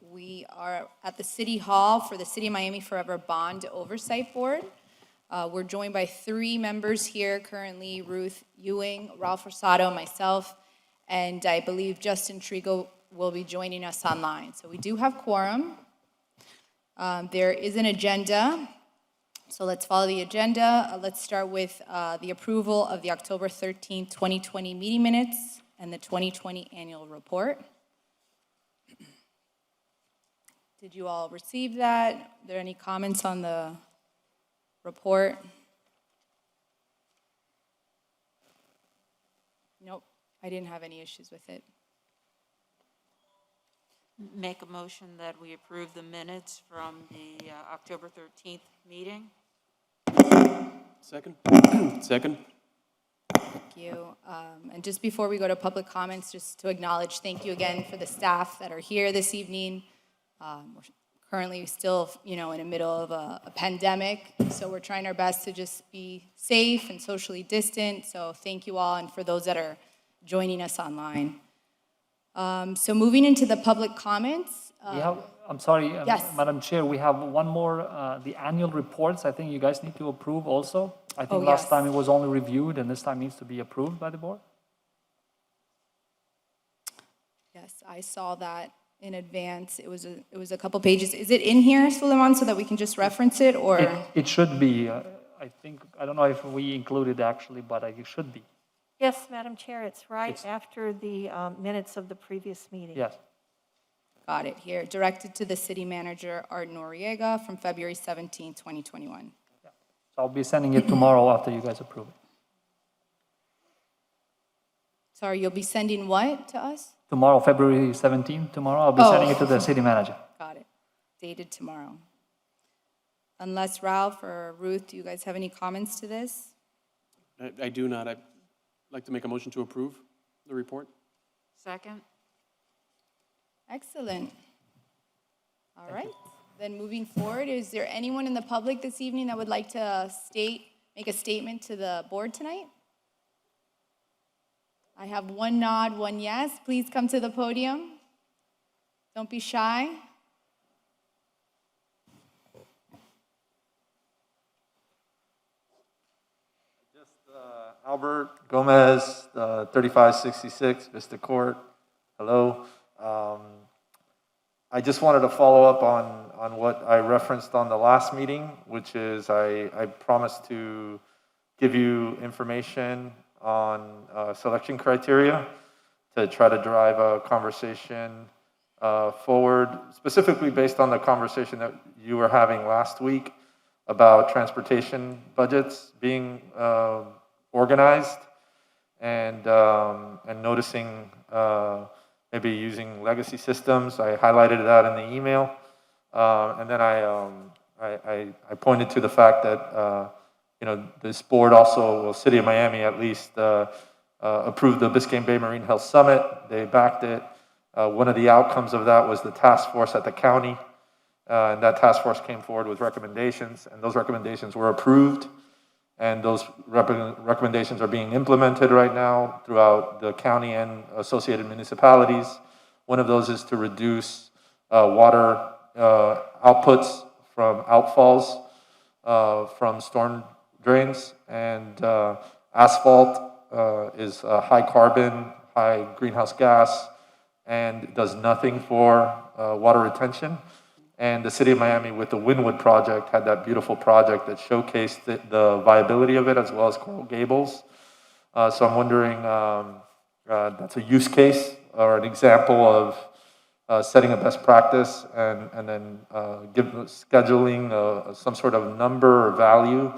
We are at the City Hall for the City of Miami Forever Bond Oversight Board. We're joined by 3 members here currently, Ruth Ewing, Ralph Rosado, myself, and I believe Justin Trigo will be joining us online. So we do have quorum. There is an agenda, so let's follow the agenda. Let's start with the approval of the October 13th, 2020 meeting minutes and the 2020 annual report. Did you all receive that? Are there any comments on the report? Nope, I didn't have any issues with it. Make a motion that we approve the minutes from the October 13th meeting. Second. Second. Thank you. And just before we go to public comments, just to acknowledge, thank you again for the staff that are here this evening. We're currently still, in the middle of a pandemic, so we're trying our best to just be safe and socially distant. So thank you all, and for those that are joining us online. So moving into the public comments. I'm sorry, yes. Madam Chair, we have one more, the annual reports. I think you guys need to approve also. I think last time it was only reviewed, and this time needs to be approved by the board. Yes, I saw that in advance. It was a couple pages. Is it in here, Suleiman, so that we can just reference it, or? It should be. I don't know if we included actually, but it should be. Yes, Madam Chair, it's right after the minutes of the previous meeting. Yes. Got it here. Directed to the city manager, Art Noriega, from February 17, 2021. Yeah. So I'll be sending it tomorrow after you guys approve it. Sorry, you'll be sending what to us? Tomorrow, February 17th, tomorrow, I'll be sending it to the city manager. Got it. Dated tomorrow. Unless Ralph or Ruth, do you guys have any comments to this? I do not. I'd like to make a motion to approve the report. Second. Excellent. All right. Then moving forward, is there anyone in the public this evening that would like to make a statement to the board tonight? I have one nod, one yes. Please come to the podium. Don't be shy. Albert Gomez, 3566 Vista Court. Hello. I just wanted to follow up on what I referenced on the last meeting, which is I promised to give you information on selection criteria to try to drive a conversation forward, specifically based on the conversation that you were having last week about transportation budgets being organized and noticing maybe using legacy systems. I highlighted that in the email, and then I pointed to the fact that this board also, well, City of Miami at least, approved the Biscayne Bay Marine Health Summit. They backed it. One of the outcomes of that was the task force at the county, and that task force came forward with recommendations, and those recommendations were approved. And those recommendations are being implemented right now throughout the county and associated municipalities. One of those is to reduce water outputs from outfalls from storm drains. And asphalt is high carbon, high greenhouse gas, and does nothing for water retention. And the City of Miami, with the Wynwood project, had that beautiful project that showcased the viability of it, as well as Coral Gables. So I'm wondering, that's a use case or an example of setting a best practice and then scheduling some sort of number or value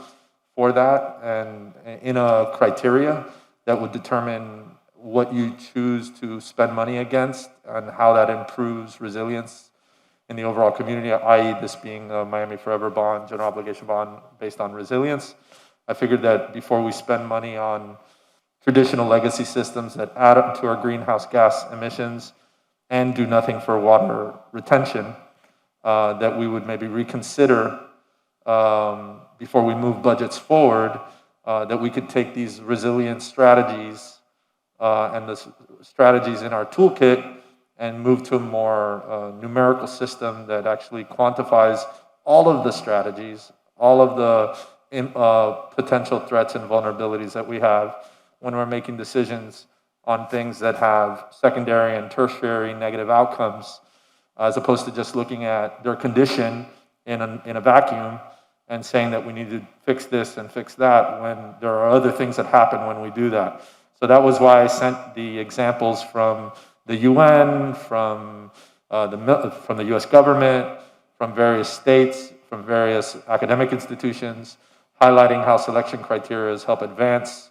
for that, and in a criteria that would determine what you choose to spend money against and how that improves resilience in the overall community, i.e. this being a Miami Forever bond, general obligation bond based on resilience. I figured that before we spend money on traditional legacy systems that add up to our greenhouse gas emissions and do nothing for water retention, that we would maybe reconsider before we move budgets forward, that we could take these resilience strategies and the strategies in our toolkit and move to a more numerical system that actually quantifies all of the strategies, all of the potential threats and vulnerabilities that we have when we're making decisions on things that have secondary and tertiary negative outcomes, as opposed to just looking at their condition in a vacuum and saying that we need to fix this and fix that when there are other things that happen when we do that. So that was why I sent the examples from the UN, from the US government, from various states, from various academic institutions, highlighting how selection criteria help advance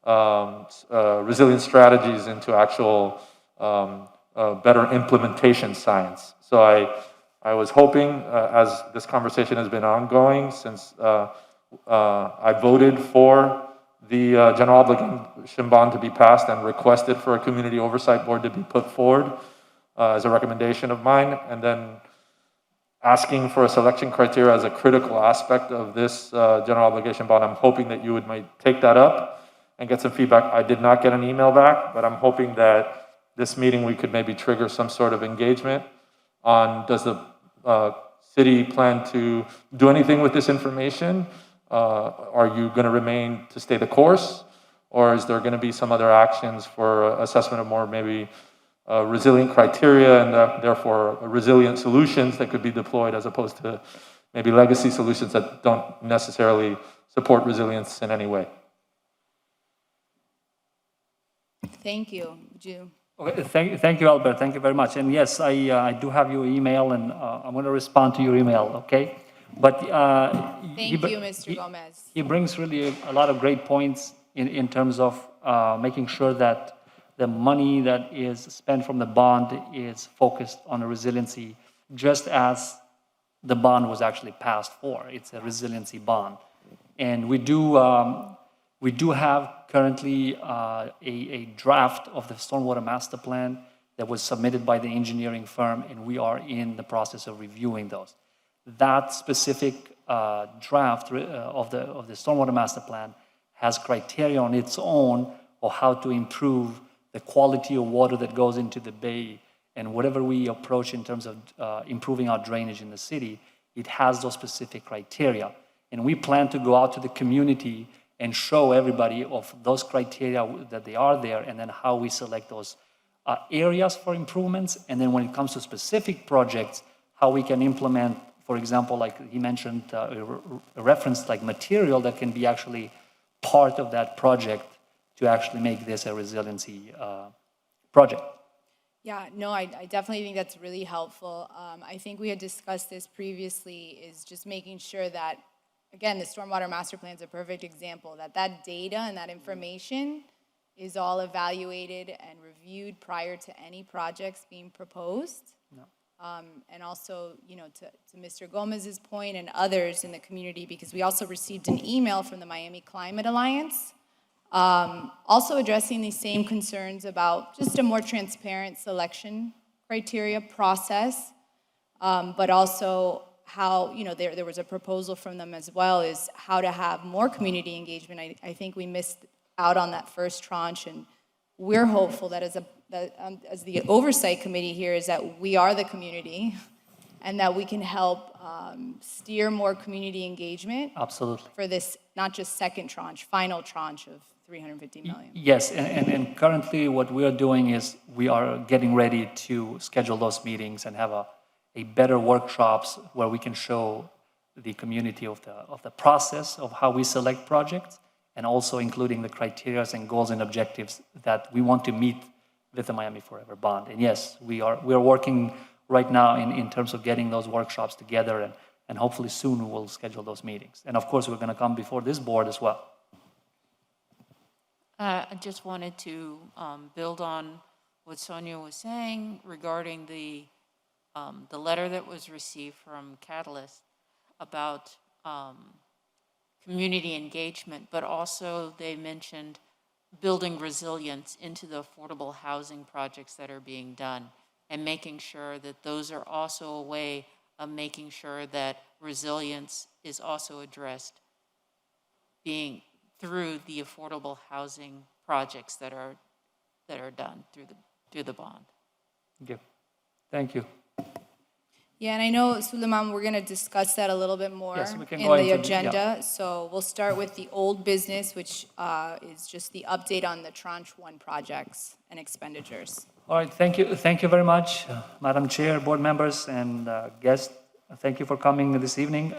resilient strategies into actual better implementation science. So I was hoping, as this conversation has been ongoing since I voted for the general obligation bond to be passed and requested for a community oversight board to be put forward as a recommendation of mine, and then asking for a selection criteria as a critical aspect of this general obligation bond. I'm hoping that you might take that up and get some feedback. I did not get an email back, but I'm hoping that this meeting we could maybe trigger some sort of engagement on, does the city plan to do anything with this information? Are you going to remain to stay the course? Or is there going to be some other actions for assessment of more maybe resilient criteria and therefore resilient solutions that could be deployed, as opposed to maybe legacy solutions that don't necessarily support resilience in any way? Thank you. Would you? Okay, thank you, Albert. Thank you very much. And yes, I do have your email, and I'm going to respond to your email, okay? But Thank you, Mr. Gomez. he brings really a lot of great points in terms of making sure that the money that is spent from the bond is focused on the resiliency, just as the bond was actually passed for. It's a resiliency bond. And we do have currently a draft of the stormwater master plan that was submitted by the engineering firm, and we are in the process of reviewing those. That specific draft of the stormwater master plan has criteria on its own of how to improve the quality of water that goes into the bay, and whatever we approach in terms of improving our drainage in the city, it has those specific criteria. And we plan to go out to the community and show everybody of those criteria that they are there, and then how we select those areas for improvements. And then when it comes to specific projects, how we can implement, for example, like he mentioned, a reference like material that can be actually part of that project to actually make this a resiliency project. Yeah, no, I definitely think that's really helpful. I think we had discussed this previously, is just making sure that, again, the Stormwater Master Plan is a perfect example, that data and that information is all evaluated and reviewed prior to any projects being proposed. No. And also, to Mr. Gomez's point and others in the community, because we also received an email from the Miami Climate Alliance, also addressing these same concerns about just a more transparent selection criteria process, but also how, there was a proposal from them as well, is how to have more community engagement. I think we missed out on that first tranche, and we're hopeful that as the oversight committee here, is that we are the community and that we can help steer more community engagement. Absolutely. For this, not just second tranche, final tranche of 350 million. Yes, and currently what we are doing is we are getting ready to schedule those meetings and have a better workshops where we can show the community of the process of how we select projects, and also including the criteria and goals and objectives that we want to meet with the Miami Forever Bond. And yes, we are working right now in terms of getting those workshops together, and hopefully soon we will schedule those meetings. And of course, we're going to come before this board as well. I just wanted to build on what Sonia was saying regarding the letter that was received from Catalyst about community engagement, but also they mentioned building resilience into the affordable housing projects that are being done, and making sure that those are also a way of making sure that resilience is also addressed being through the affordable housing projects that are done through the bond. Okay. Thank you. Yeah, and I know, Suleiman, we're going to discuss that a little bit more Yes, we can in go the into the- agenda. So we'll start with the old business, which is just the update on the Tranche 1 projects and expenditures. All right, thank you. Thank you very much, Madam Chair, board members, and guests. Thank you for coming this evening.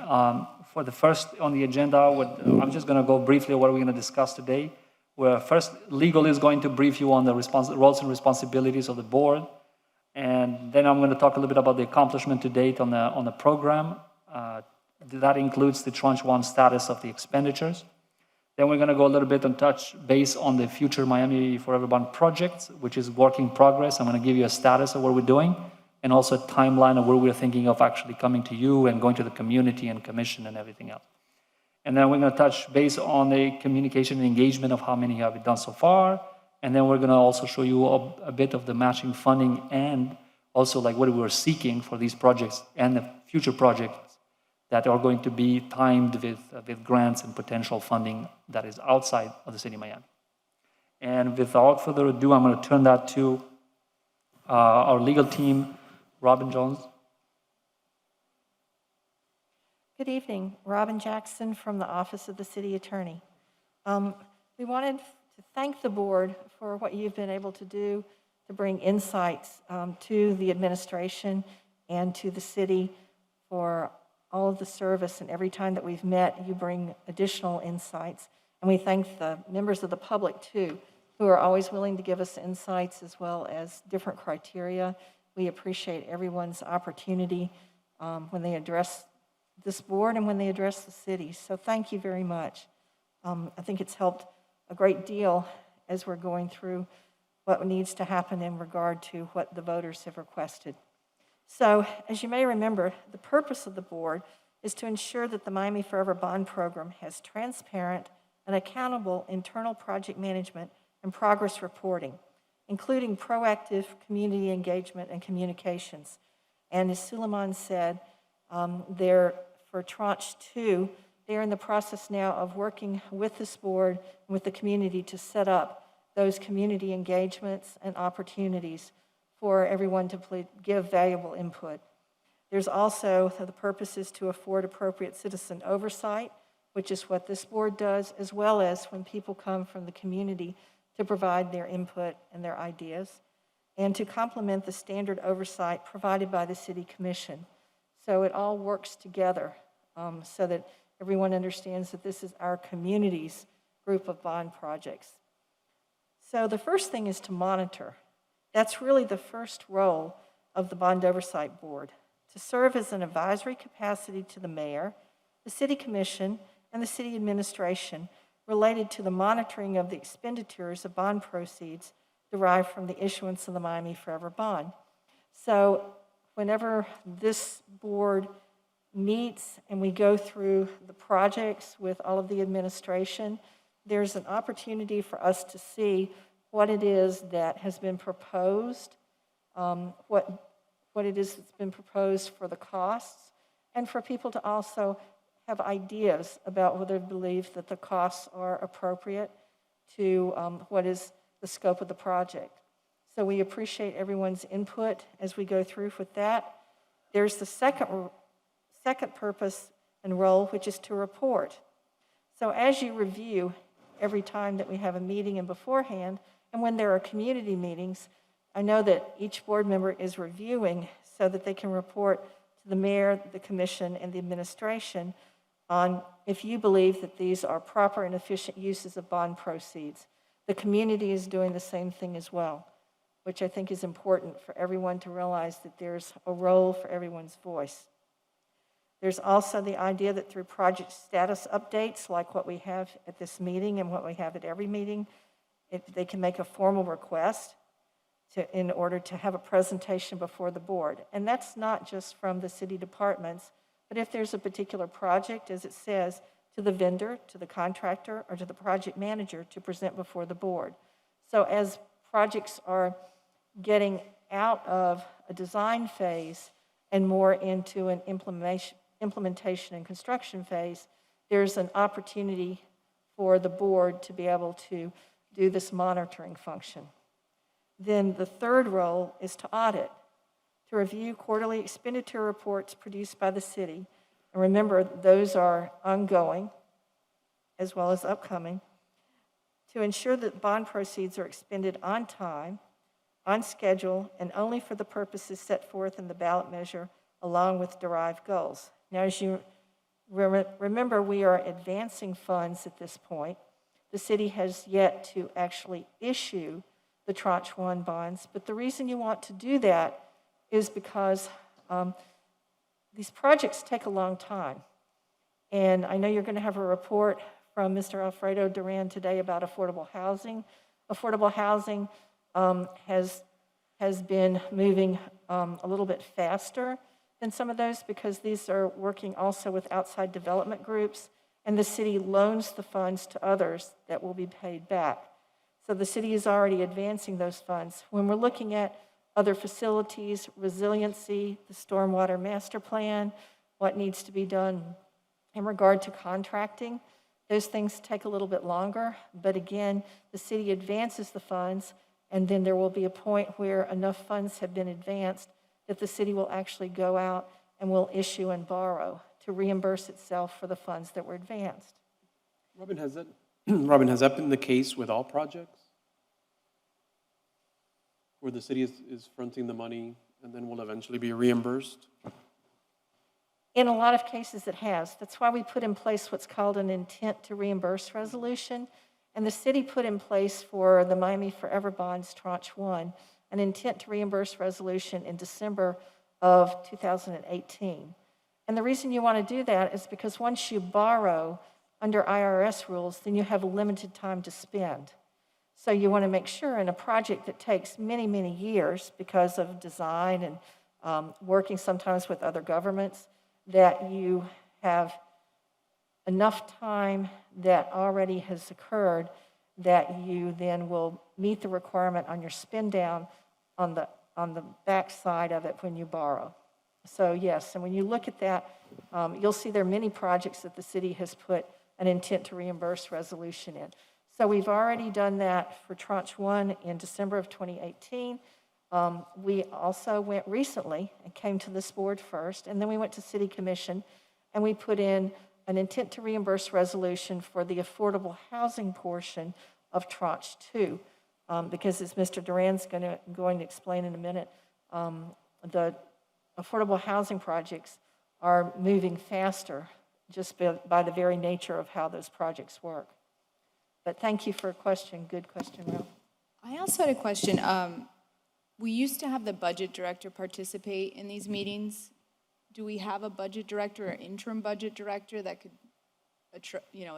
For the first on the agenda, I'm just going to go briefly what we're going to discuss today. Where first, legal is going to brief you on the roles and responsibilities of the board. And then I'm going to talk a little bit about the accomplishment to date on the program. That includes the Tranche 1 status of the expenditures. Then we're going to go a little bit and touch base on the future Miami Forever Bond project, which is work in progress. I'm going to give you a status of what we're doing and also a timeline of where we're thinking of actually coming to you and going to the community and commission and everything else. And then we're going to touch base on the communication and engagement of how many have we done so far. And then we're going to also show you a bit of the matching funding and also like what we're seeking for these projects and the future projects that are going to be timed with grants and potential funding that is outside of the city of Miami. And without further ado, I'm going to turn that to our legal team, Robin Jones. Good evening, Robin Jackson from the Office of the City Attorney. We wanted to thank the board for what you've been able to do to bring insights to the administration and to the city for all of the service, and every time that we've met, you bring additional insights. And we thank the members of the public, too, who are always willing to give us insights as well as different criteria. We appreciate everyone's opportunity when they address this board and when they address the city. So thank you very much. I think it's helped a great deal as we're going through what needs to happen in regard to what the voters have requested. So, as you may remember, the purpose of the board is to ensure that the Miami Forever Bond Program has transparent and accountable internal project management and progress reporting, including proactive community engagement and communications. And as Suleiman said, for Tranche 2, they're in the process now of working with this board and with the community to set up those community engagements and opportunities for everyone to give valuable input. There's also the purpose is to afford appropriate citizen oversight, which is what this board does, as well as when people come from the community to provide their input and their ideas, and to complement the standard oversight provided by the City Commission. So it all works together so that everyone understands that this is our community's group of bond projects. So the first thing is to monitor. That's really the first role of the Bond Oversight Board, to serve as an advisory capacity to the mayor, the City Commission, and the city administration related to the monitoring of the expenditures of bond proceeds derived from the issuance of the Miami Forever Bond. So whenever this board meets and we go through the projects with all of the administration, there's an opportunity for us to see what it is that has been proposed, what it is that's been proposed for the costs, and for people to also have ideas about whether they believe that the costs are appropriate to what is the scope of the project. So we appreciate everyone's input as we go through with that. There's the second purpose and role, which is to report. So as you review every time that we have a meeting and beforehand, and when there are community meetings, I know that each board member is reviewing so that they can report to the mayor, the commission, and the administration on if you believe that these are proper and efficient uses of bond proceeds. The community is doing the same thing as well, which I think is important for everyone to realize that there's a role for everyone's voice. There's also the idea that through project status updates, like what we have at this meeting and what we have at every meeting, they can make a formal request in order to have a presentation before the board. And that's not just from the city departments, but if there's a particular project, as it says, to the vendor, to the contractor, or to the project manager to present before the board. So as projects are getting out of a design phase and more into an implementation and construction phase, there's an opportunity for the board to be able to do this monitoring function. Then the third role is to audit. to review quarterly expenditure reports produced by the city. And remember, those are ongoing as well as upcoming, to ensure that bond proceeds are expended on time, on schedule, and only for the purposes set forth in the ballot measure along with derived goals. Now, as you remember, we are advancing funds at this point. The city has yet to actually issue the Tranche 1 bonds, but the reason you want to do that is because these projects take a long time. And I know you're going to have a report from Mr. Alfredo Duran today about affordable housing. Affordable housing has been moving a little bit faster than some of those because these are working also with outside development groups, and the city loans the funds to others that will be paid back. So the city is already advancing those funds. When we're looking at other facilities, resiliency, the stormwater master plan, what needs to be done in regard to contracting, those things take a little bit longer. But again, the city advances the funds, and then there will be a point where enough funds have been advanced that the city will actually go out and will issue and borrow to reimburse itself for the funds that were advanced. Robin, Robin, has that been the case with all projects? Where the city is fronting the money and then will eventually be reimbursed? In a lot of cases, it has. That's why we put in place what's called an intent to reimburse resolution. And the city put in place for the Miami Forever Bonds Tranche 1 an intent to reimburse resolution in December of 2018. And the reason you want to do that is because once you borrow under IRS rules, then you have a limited time to spend. So you want to make sure in a project that takes many, many years because of design and working sometimes with other governments, that you have enough time that already has occurred that you then will meet the requirement on your spend down on the back side of it when you borrow. So yes, and when you look at that, you'll see there are many projects that the city has put an intent to reimburse resolution in. So we've already done that for Tranche 1 in December of 2018. We also went recently and came to this board first, and then we went to City Commission, and we put in an intent to reimburse resolution for the affordable housing portion of Tranche 2. Because as Mr. Duran's going to explain in a minute, the affordable housing projects are moving faster just by the very nature of how those projects work. But thank you for a question. Good question, Ralph. I also had a question. We used to have the budget director participate in these meetings. Do we have a budget director or interim budget director that could,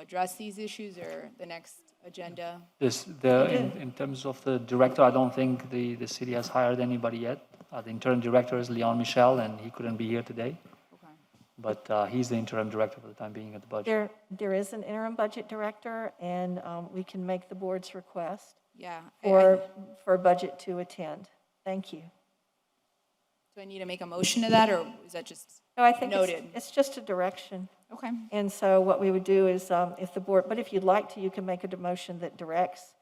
address these issues or the next agenda? In terms of the director, I don't think the city has hired anybody yet. The interim director is Leon Michel, and he couldn't be here today. Okay. But he's the interim director for the time being at the budget. There is an interim budget director, and we can make the board's request Yeah. for budget to attend. Thank you. Do I need to make a motion to that, or is that just No, I think noted? it's just a direction. Okay. And so what we would do is, if the board, but if you'd like to, you can make a motion that directs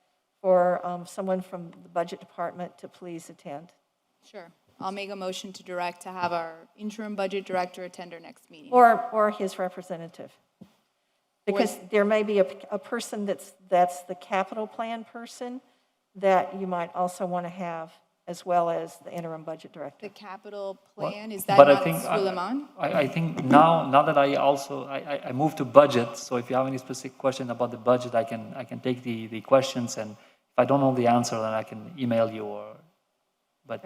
for someone from the budget department to please attend. Sure. I'll make a motion to direct to have our interim budget director attend our next meeting. Or his representative. Because there may be a person that's the capital plan person that you might also want to have, as well as the interim budget director. The capital plan, is that But not I think Suleiman? I think now that I moved to budget, so if you have any specific question about the budget, I can take the questions, and if I don't know the answer, then I can email you. But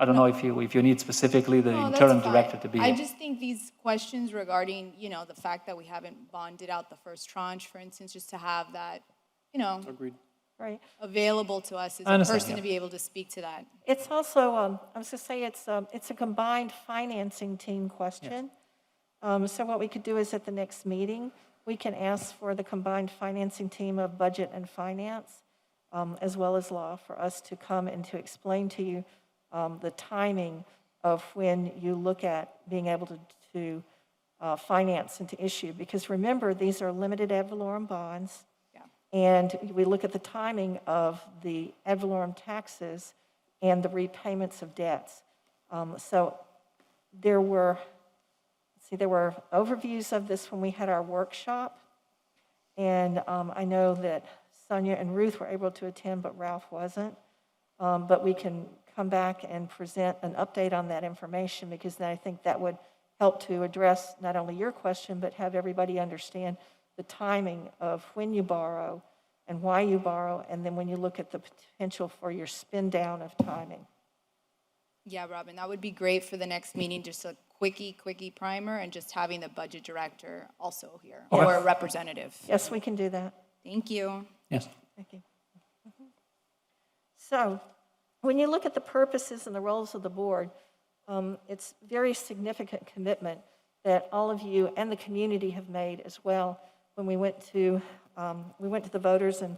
I don't know if you need specifically the No, that's interim fine. director to be. I just think these questions regarding, the fact that we haven't bonded out the first tranche, for instance, just to have that, Agreed. Right. available to us as I a understand, person yeah. to be able to speak to that. It's also, I was going to say, it's a combined financing team question. So what we could do is at the next meeting, we can ask for the combined financing team of budget and finance, as well as law, for us to come and to explain to you the timing of when you look at being able to finance and to issue. Because remember, these are limited ad valorem bonds. And we look at the timing of the ad valorem taxes and the repayments of debts. So there were, there were overviews of this when we had our workshop. And I know that Sonia and Ruth were able to attend, but Ralph wasn't. But we can come back and present an update on that information, because then I think that would help to address not only your question, but have everybody understand the timing of when you borrow and why you borrow, and then when you look at the potential for your spin down of timing. Yeah, Robin, that would be great for the next meeting, just a quickie primer, and just having the budget director also here, or a representative. Yes, we can do that. Thank you. Yes. Thank you. So, when you look at the purposes and the roles of the board, it's very significant commitment that all of you and the community have made as well. When we went to the voters, and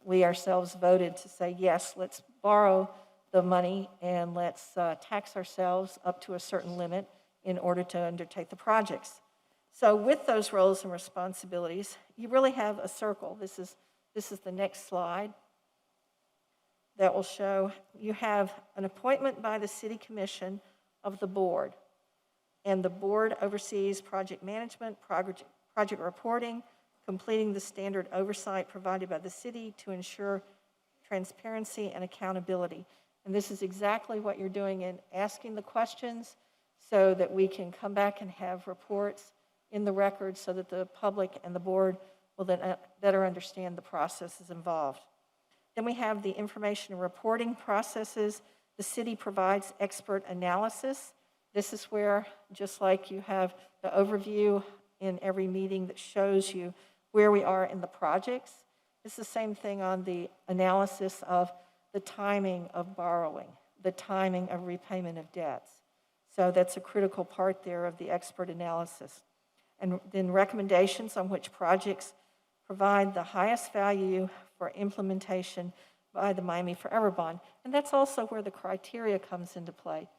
we ourselves voted to say, yes, let's borrow the money and let's tax ourselves up to a certain limit in order to undertake the projects. So with those roles and responsibilities, you really have a circle. This is the next slide that will show you have an appointment by the City Commission of the board. And the board oversees project management, project reporting, completing the standard oversight provided by the city to ensure transparency and accountability. And this is exactly what you're doing in asking the questions so that we can come back and have reports in the record so that the public and the board will then better understand the processes involved. Then we have the information and reporting processes. The city provides expert analysis. This is where, just like you have the overview in every meeting that shows you where we are in the projects, it's the same thing on the analysis of the timing of borrowing, the timing of repayment of debts. So that's a critical part there of the expert analysis. And then recommendations on which projects provide the highest value for implementation by the Miami Forever Bond. And that's also where the criteria comes into play.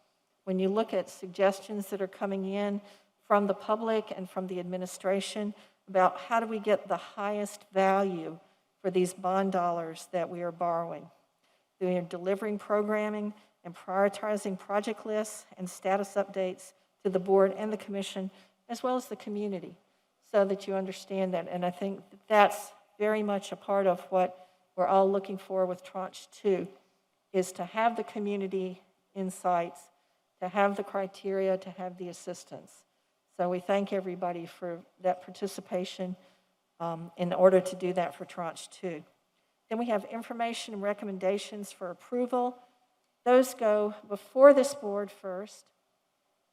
When you look at suggestions that are coming in from the public and from the administration about how do we get the highest value for these bond dollars that we are borrowing. We are delivering programming and prioritizing project lists and status updates to the board and the commission, as well as the community, so that you understand that. And I think that's very much a part of what we're all looking for with Tranche 2, is to have the community insights, to have the criteria, to have the assistance. So we thank everybody for that participation in order to do that for Tranche 2. Then we have information and recommendations for approval. Those go before this board first,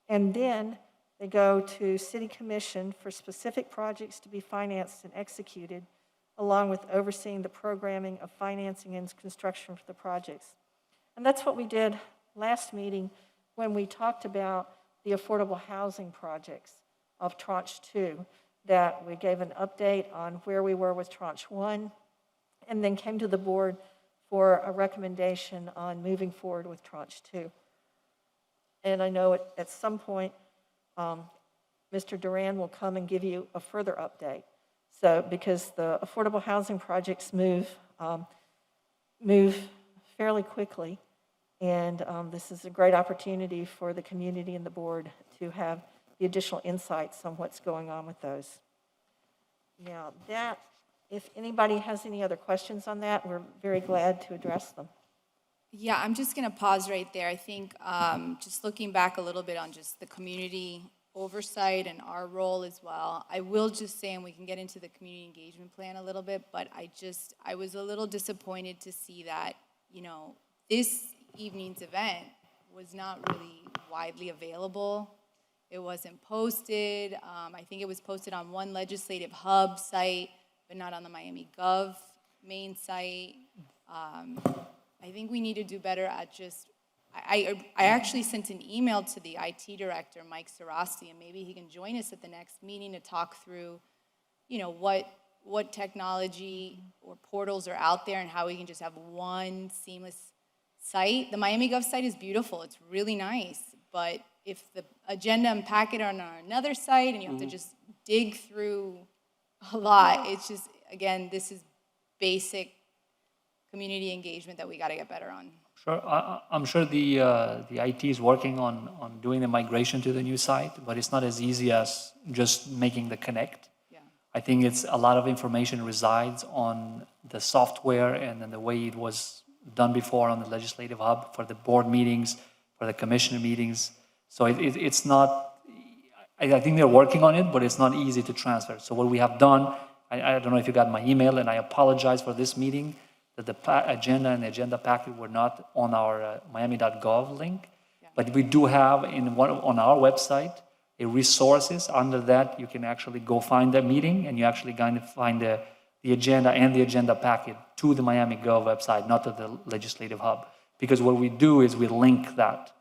and then they go to City Commission for specific projects to be financed and executed, along with overseeing the programming of financing and construction for the projects. And that's what we did last meeting when we talked about the affordable housing projects of Tranche 2, that we gave an update on where we were with Tranche 1, and then came to the board for a recommendation on moving forward with Tranche 2. And I know at some point, Mr. Duran will come and give you a further update. So, because the affordable housing projects move fairly quickly, and this is a great opportunity for the community and the board to have the additional insights on what's going on with those. Now, if anybody has any other questions on that, we're very glad to address them. Yeah, I'm just going to pause right there. I think just looking back a little bit on just the community oversight and our role as well, I will just say, and we can get into the community engagement plan a little bit, but I was a little disappointed to see that, this evening's event was not really widely available. It wasn't posted. I think it was posted on one legislative hub site, but not on the Miami Gov main site. I think we need to do better at just, I actually sent an email to the IT director, Mike Sarasti, and maybe he can join us at the next meeting to talk through, what technology or portals are out there and how we can just have one seamless site. The Miami Gov site is beautiful. It's really nice. But if the agenda and packet are on another site and you have to just dig through a lot, it's just, again, this is basic community engagement that we got to get better on. Sure, I'm sure the IT is working on doing the migration to the new site, but it's not as easy as just making the connect. Yeah. I think it's a lot of information resides on the software and then the way it was done before on the legislative hub for the board meetings, for the commission meetings. So it's not, I think they're working on it, but it's not easy to transfer. So what we have done, I don't know if you got my email, and I apologize for this meeting, that the agenda and the agenda packet were not on our miami.gov link. Yeah. But we do have on our website a resources. Under that, you can actually go find the meeting, and you actually kind of find the agenda and the agenda packet to the Miami Gov website, not to the legislative hub. Because what we do is we link that,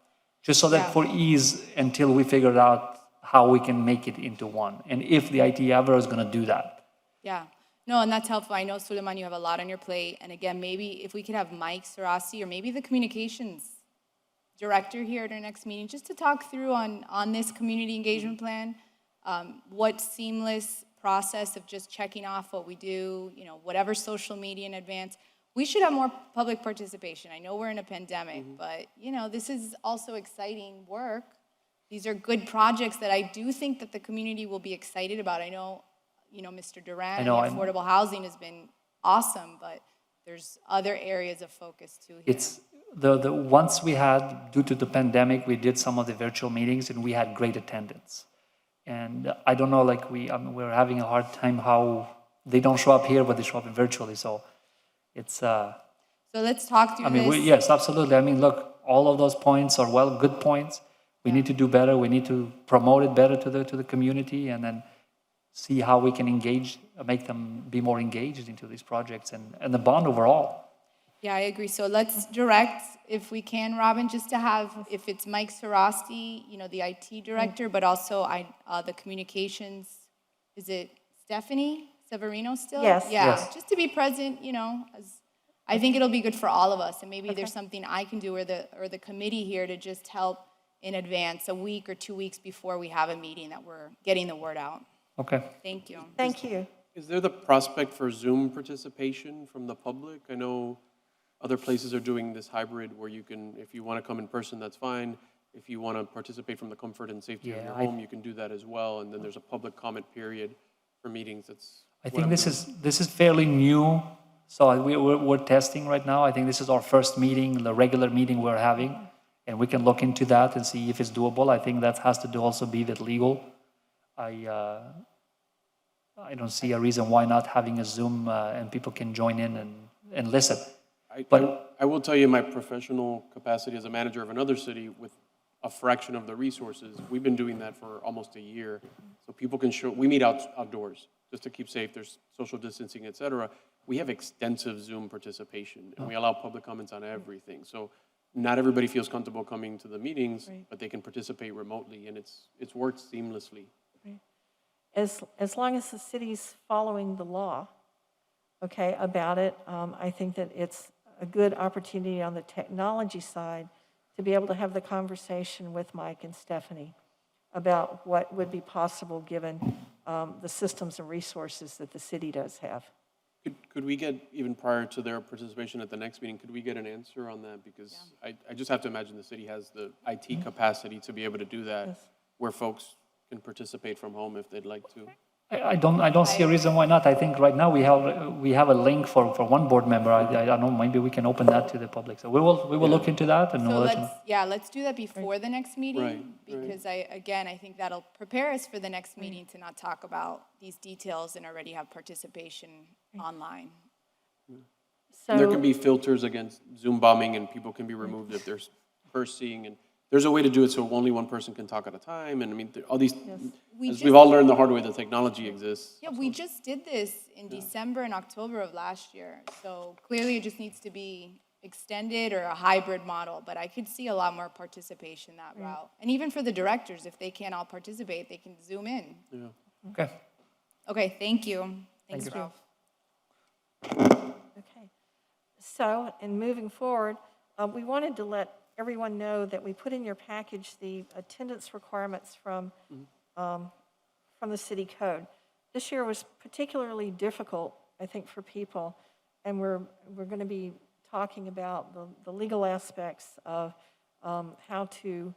just so that Yeah. for ease, until we figure out how we can make it into one, and if the IT ever is going to do that. Yeah, no, and that's helpful. I know, Suleiman, you have a lot on your plate. And again, maybe if we could have Mike Sarasi or maybe the communications director here at our next meeting, just to talk through on this community engagement plan, what seamless process of just checking off what we do, whatever social media in advance. We should have more public participation. I know we're in a pandemic, but, this is also exciting work. These are good projects that I do think that the community will be excited about. I know, Mr. Duran and affordable housing has been awesome, but there's other areas of focus too here. It's the once we had, due to the pandemic, we did some of the virtual meetings and we had great attendance. And I don't know, like we're having a hard time how they don't show up here, but they show up virtually. So it's. So let's talk through this. Yes, absolutely. Look, all of those points are good points. We need to do better. We need to promote it better to the community, and then see how we can make them be more engaged into these projects and the bond overall. Yeah, I agree. So let's direct, if we can, Robin, just to have, if it's Mike Sarasti, the IT director, but also the communications, is it Stephanie Severino still? Yes. Yeah, Yes. just to be present, as I think it'll be good for all of us. And maybe there's something I can do or the committee here to just help in advance, a week or 2 weeks before we have a meeting, that we're getting the word out. Okay. Thank you. Thank you. Is there the prospect for Zoom participation from the public? I know other places are doing this hybrid where you can, if you want to come in person, that's fine. If you want to participate from the comfort and safety of your home, you can do that as well. And then there's a public comment period for meetings. I think this is fairly new, so we're testing right now. I think this is our first meeting, the regular meeting we're having, and we can look into that and see if it's doable. I think that has to do also be with legal. I don't see a reason why not having a Zoom and people can join in and listen. I will tell you, in my professional capacity as a manager of another city with a fraction of the resources, we've been doing that for almost a year. So people can we meet outdoors just to keep safe. There's social distancing, et cetera. We have extensive Zoom participation, and we allow public comments on everything. So not everybody feels comfortable coming to the meetings, but they can participate remotely, and it's worked seamlessly. As long as the city's following the law, about it, I think that it's a good opportunity on the technology side to be able to have the conversation with Mike and Stephanie about what would be possible given the systems and resources that the city does have. Could we get, even prior to their participation at the next meeting, could we get an answer on that? Because I just have to imagine the city has the IT capacity to be able to do that, where folks can participate from home if they'd like to. I don't see a reason why not. I think right now we have a link for one board member. I don't know, maybe we can open that to the public. So we will look into that and So we'll let you know. let's do that before the next meeting. Right. Because I think that'll prepare us for the next meeting to not talk about these details and already have participation online. So There can be filters against Zoom bombing, and people can be removed if they're cursing, and there's a way to do it so only one person can talk at a time. And all these, we've all learned the hard way, the technology exists. Yeah, we just did this in December and October of last year. So clearly it just needs to be extended or a hybrid model, but I could see a lot more participation that route. And even for the directors, if they can't all participate, they can Zoom in. Yeah. Okay. Okay, thank you. Thanks, you. Ralph. Okay. So, in moving forward, we wanted to let everyone know that we put in your package the attendance requirements from the city code. This year was particularly difficult, I think, for people, and we're going to be talking about the legal aspects of how to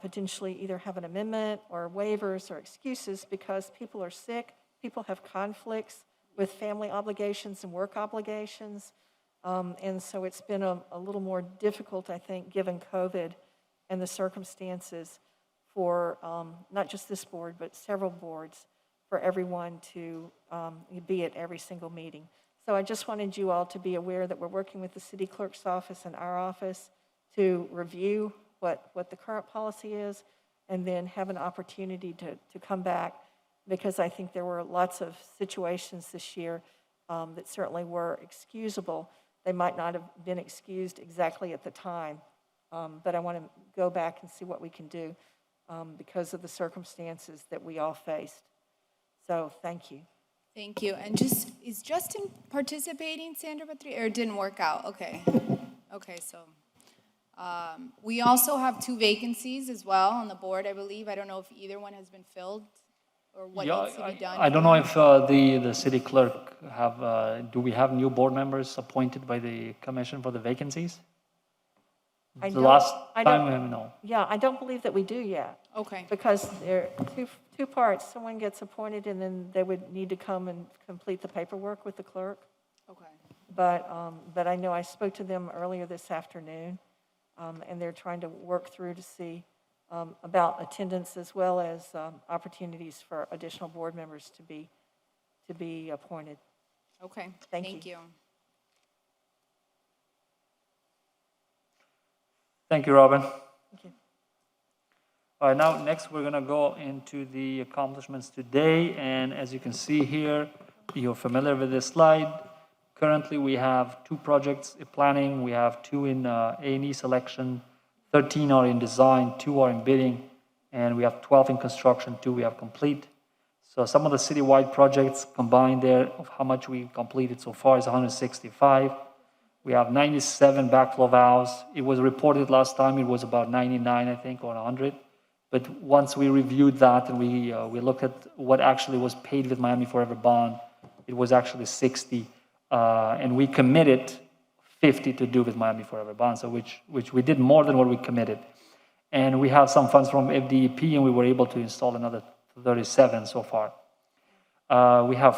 potentially either have an amendment or waivers or excuses because people are sick, people have conflicts with family obligations and work obligations. And so it's been a little more difficult, I think, given COVID and the circumstances for not just this board, but several boards, for everyone to be at every single meeting. So I just wanted you all to be aware that we're working with the city clerk's office and our office to review what the current policy is, and then have an opportunity to come back, because I think there were lots of situations this year that certainly were excusable. They might not have been excused exactly at the time, but I want to go back and see what we can do because of the circumstances that we all faced. So thank you. Thank you. And is Justin participating, Sandra Patri, or it didn't work out? Okay. Okay, so we also have 2 vacancies as well on the board, I believe. I don't know if either one has been filled or what needs to be done. I don't know if the city clerk do we have new board members appointed by the commission for the vacancies? I The don't- last I time, don't- no. Yeah, I don't believe that we do yet. Okay. Because there are two parts. Someone gets appointed, and then they would need to come and complete the paperwork with the clerk. Okay. But I know I spoke to them earlier this afternoon, and they're trying to work through to see about attendance as well as opportunities for additional board members to be appointed. Okay. Thank you. Thank you, Robin. Thank you. All right, now next we're going to go into the accomplishments today. And as you can see here, you're familiar with this slide. Currently, we have 2 projects in planning. We have 2 in A&E selection, 13 are in design, 2 are in bidding, and we have 12 in construction, 2 we have complete. So some of the citywide projects combined there of how much we completed so far is 165. We have 97 backflow valves. It was reported last time, it was about 99, I think, or 100. But once we reviewed that and we looked at what actually was paid with Miami Forever bond, it was actually 60. And we committed 50 to do with Miami Forever bond, so which we did more than what we committed. And we have some funds from FDEP, and we were able to install another 37 so far. We have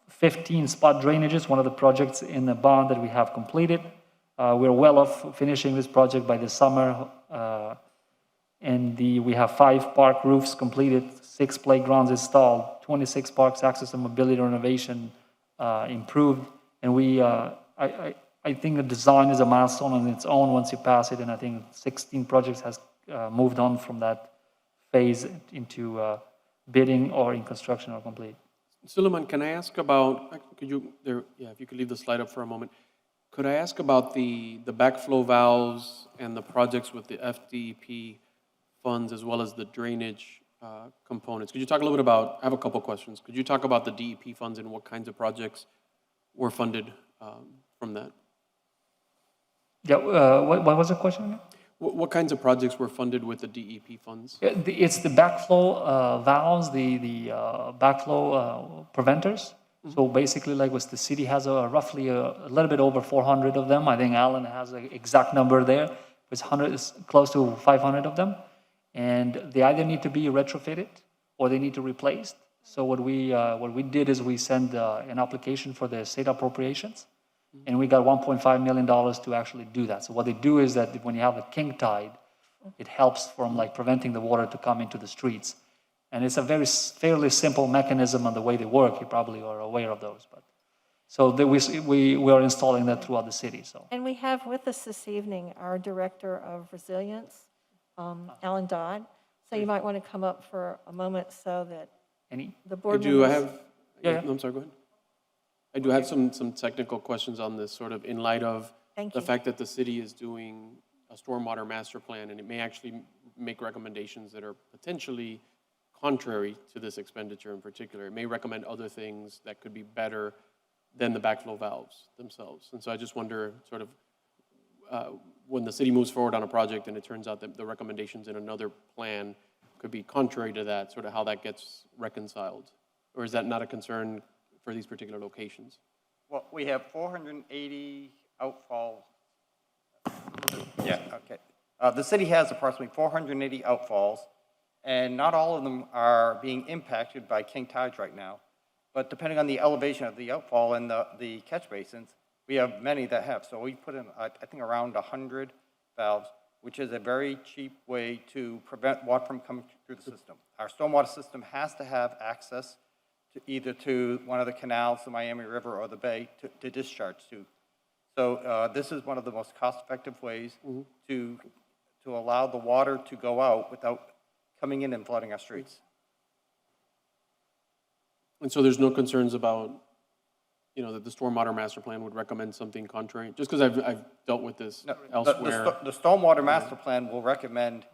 15 spot drainages, one of the projects in the bond that we have completed. We're well off finishing this project by the summer. We have 5 park roofs completed, 6 playgrounds installed, 26 parks access and mobility renovation improved. And I think the design is a milestone on its own once you pass it, and I think 16 projects has moved on from that phase into bidding or in construction or complete. Suleiman, can I ask about, if you could leave the slide up for a moment. Could I ask about the backflow valves and the projects with the FDP funds as well as the drainage components? Could you talk a little bit about, I have a couple questions. Could you talk about the DEP funds and what kinds of projects were funded from that? Yeah, what was the question again? What kinds of projects were funded with the DEP funds? It's the backflow valves, the backflow preventers. So basically, like the city has roughly a little bit over 400 of them. I think Alan has an exact number there. It's close to 500 of them. And they either need to be retrofitted or they need to be replaced. So what we did is we sent an application for the state appropriations. And we got $1.5 million to actually do that. So what they do is that when you have a king tide, it helps from preventing the water to come into the streets. And it's a fairly simple mechanism on the way they work. You probably are aware of those. But so we are installing that throughout the city. So. And we have with us this evening our Director of Resilience, Alan Dodd. So you might want to come up for a moment so that the board members... I'm sorry, go ahead. I do have some technical questions on this, sort of in light of the fact that the city is doing a stormwater master plan, and it may actually make recommendations that are potentially contrary to this expenditure in particular. It may recommend other things that could be better than the backflow valves themselves. And so I just wonder, sort of, when the city moves forward on a project and it turns out that the recommendations in another plan could be contrary to that, sort of how that gets reconciled? Or is that not a concern for these particular locations? Well, we have 480 outfall Yeah, okay. The city has approximately 480 outfalls, and not all of them are being impacted by king tides right now. But depending on the elevation of the outfall and the catch basins, we have many that have. So we put in, I think, around 100 valves, which is a very cheap way to prevent water from coming through the system. Our stormwater system has to have access to either to one of the canals, the Miami River or the bay, to discharge to. So this is one of the most cost-effective ways to allow the water to go out without coming in and flooding our streets. And so there's no concerns about, that the stormwater master plan would recommend something contrary? Just because I've dealt with this No, elsewhere. The stormwater master plan will recommend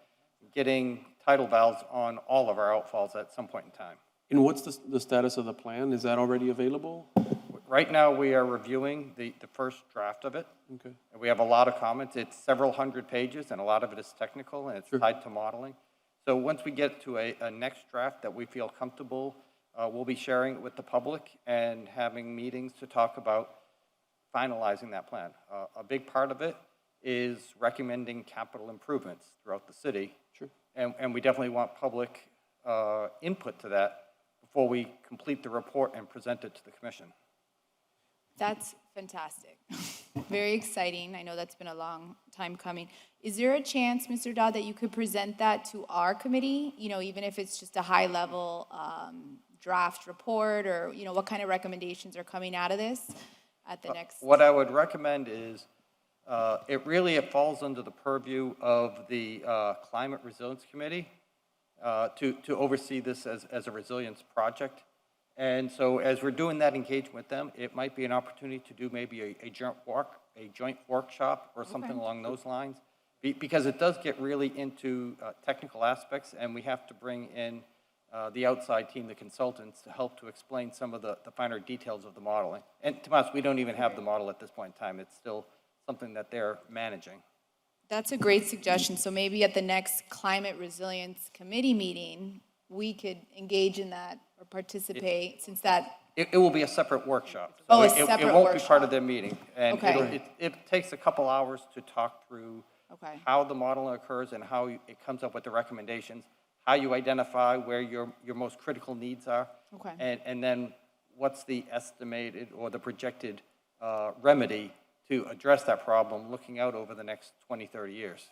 getting tidal valves on all of our outfalls at some point in time. And what's the status of the plan? Is that already available? Right now, we are reviewing the first draft of it. Okay. And we have a lot of comments. It's several hundred pages, and a lot of it is technical, and it's tied to modeling. So once we get to a next draft that we feel comfortable, we'll be sharing it with the public and having meetings to talk about finalizing that plan. A big part of it is recommending capital improvements throughout the city. Sure. And we definitely want public input to that before we complete the report and present it to the commission. That's fantastic. Very exciting. I know that's been a long time coming. Is there a chance, Mr. Dodd, that you could present that to our committee? Even if it's just a high-level draft report, or what kind of recommendations are coming out of this at the next? What I would recommend is it falls under the purview of the Climate Resilience Committee to oversee this as a resilience project. And so as we're doing that engagement with them, it might be an opportunity to do maybe a joint workshop or something along those lines, because it does get really into technical aspects, and we have to bring in the outside team, the consultants, to help to explain some of the finer details of the modeling. And to us, we don't even have the model at this point in time. It's still something that they're managing. That's a great suggestion. So maybe at the next Climate Resilience Committee meeting, we could engage in that or participate, since that. It will be a separate workshop. Oh, a It separate won't be part workshop. of their meeting. And Okay. it takes a couple hours to talk through Okay. how the modeling occurs and how it comes up with the recommendations, how you identify where your most critical needs are. Okay. And then what's the estimated or the projected remedy to address that problem looking out over the next 20, 30 years.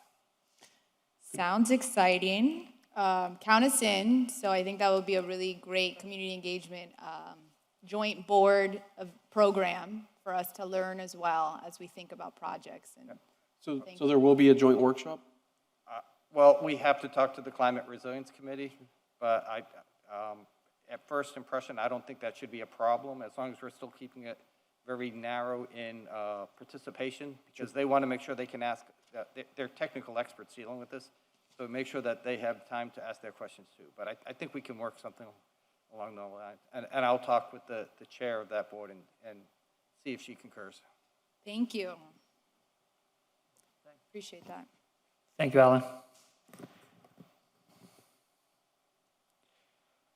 Sounds exciting. Count us in. So I think that would be a really great community engagement joint board of program for us to learn as well as we think about projects. And So there will be a joint workshop? Well, we have to talk to the Climate Resilience Committee, but at first impression, I don't think that should be a problem, as long as we're still keeping it very narrow in participation, because they want to make sure they can ask, they're technical experts dealing with this, so make sure that they have time to ask their questions too. But I think we can work something along those lines. And I'll talk with the chair of that board and see if she concurs. thank you. Appreciate that. Thank you, Alan.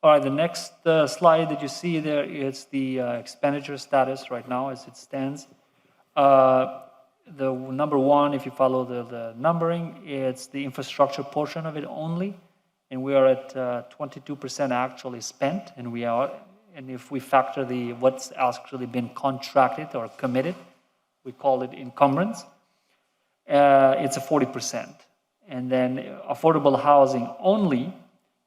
All right, the next slide that you see there is the expenditure status right now as it stands. The number one, if you follow the numbering, it's the infrastructure portion of it only, and we are at 22% actually spent, and if we factor what's actually been contracted or committed, we call it encumbrance, it's a 40%. And then affordable housing only,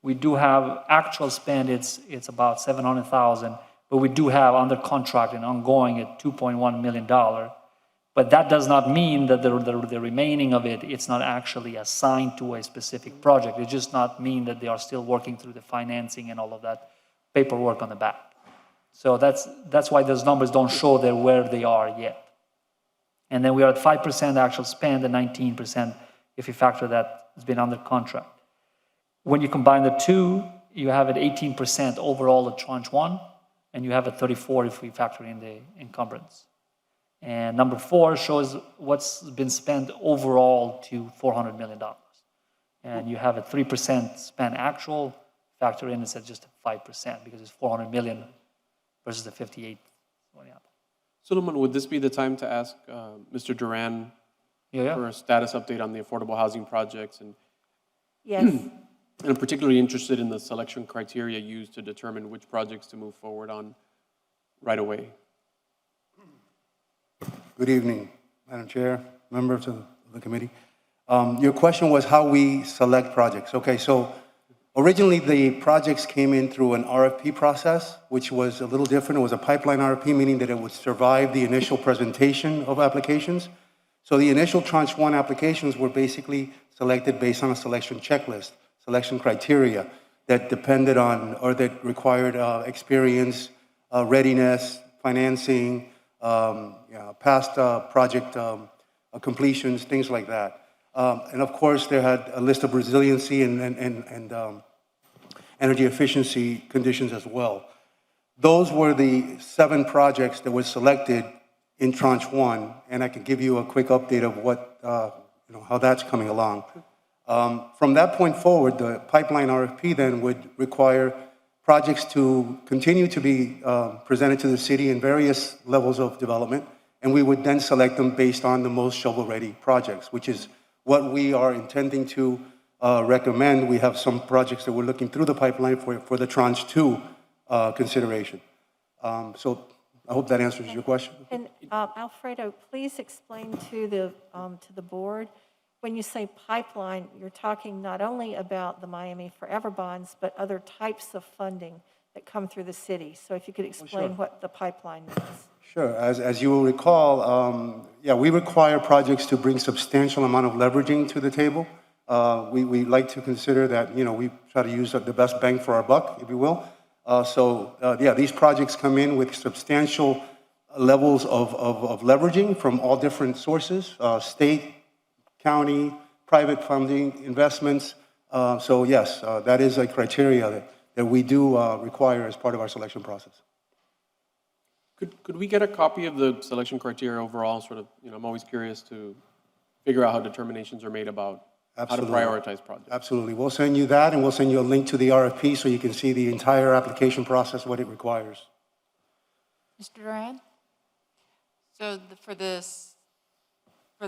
we do have actual spend, it's about $700,000, but we do have under contract and ongoing at $2.1 million. But that does not mean that the remaining of it's not actually assigned to a specific project. It does not mean that they are still working through the financing and all of that paperwork on the back. So that's why those numbers don't show there where they are yet. And then we are at 5% actual spend and 19% if you factor that it's been under contract. When you combine the two, you have at 18% overall at tranche one, and you have at 34% if we factor in the encumbrance. And number 4 shows what's been spent overall to $400 million. And you have a 3% spent actual, factor in it's at just 5% because it's $400 million versus the 58. Solomon, would this be the time to ask Mr. Duran Yeah. for a status update on the affordable housing projects, and Yes. I'm particularly interested in the selection criteria used to determine which projects to move forward on right away. Good evening, Madam Chair, members of the committee. Your question was how we select projects. Okay, so originally the projects came in through an RFP process, which was a little different. It was a pipeline RFP, meaning that it would survive the initial presentation of applications. So the initial tranche 1 applications were basically selected based on a selection checklist, selection criteria that depended on or that required experience, readiness, financing, past project completions, things like that. And of course, they had a list of resiliency and energy efficiency conditions as well. Those were the 7 projects that were selected in tranche 1, and I can give you a quick update of what, how that's coming along. From that point forward, the pipeline RFP then would require projects to continue to be presented to the city in various levels of development, and we would then select them based on the most shovel-ready projects, which is what we are intending to recommend. We have some projects that we're looking through the pipeline for the tranche 2 consideration. So I hope that answers your question. And Alfredo, please explain to the board, when you say pipeline, you're talking not only about the Miami Forever bonds, but other types of funding that come through the city. So if you could explain what the pipeline means. Sure. As you will recall, we require projects to bring substantial amount of leveraging to the table. We like to consider that, we try to use the best bang for our buck, if you will. These projects come in with substantial levels of leveraging from all different sources, state, county, private funding, investments. Yes, that is a criteria that we do require as part of our selection process. Could we get a copy of the selection criteria overall? Sort of, I'm always curious to figure out how determinations are made about Absolutely. how to prioritize projects. Absolutely. We'll send you that, and we'll send you a link to the RFP so you can see the entire application process, what it requires. Mr. Duran? So for the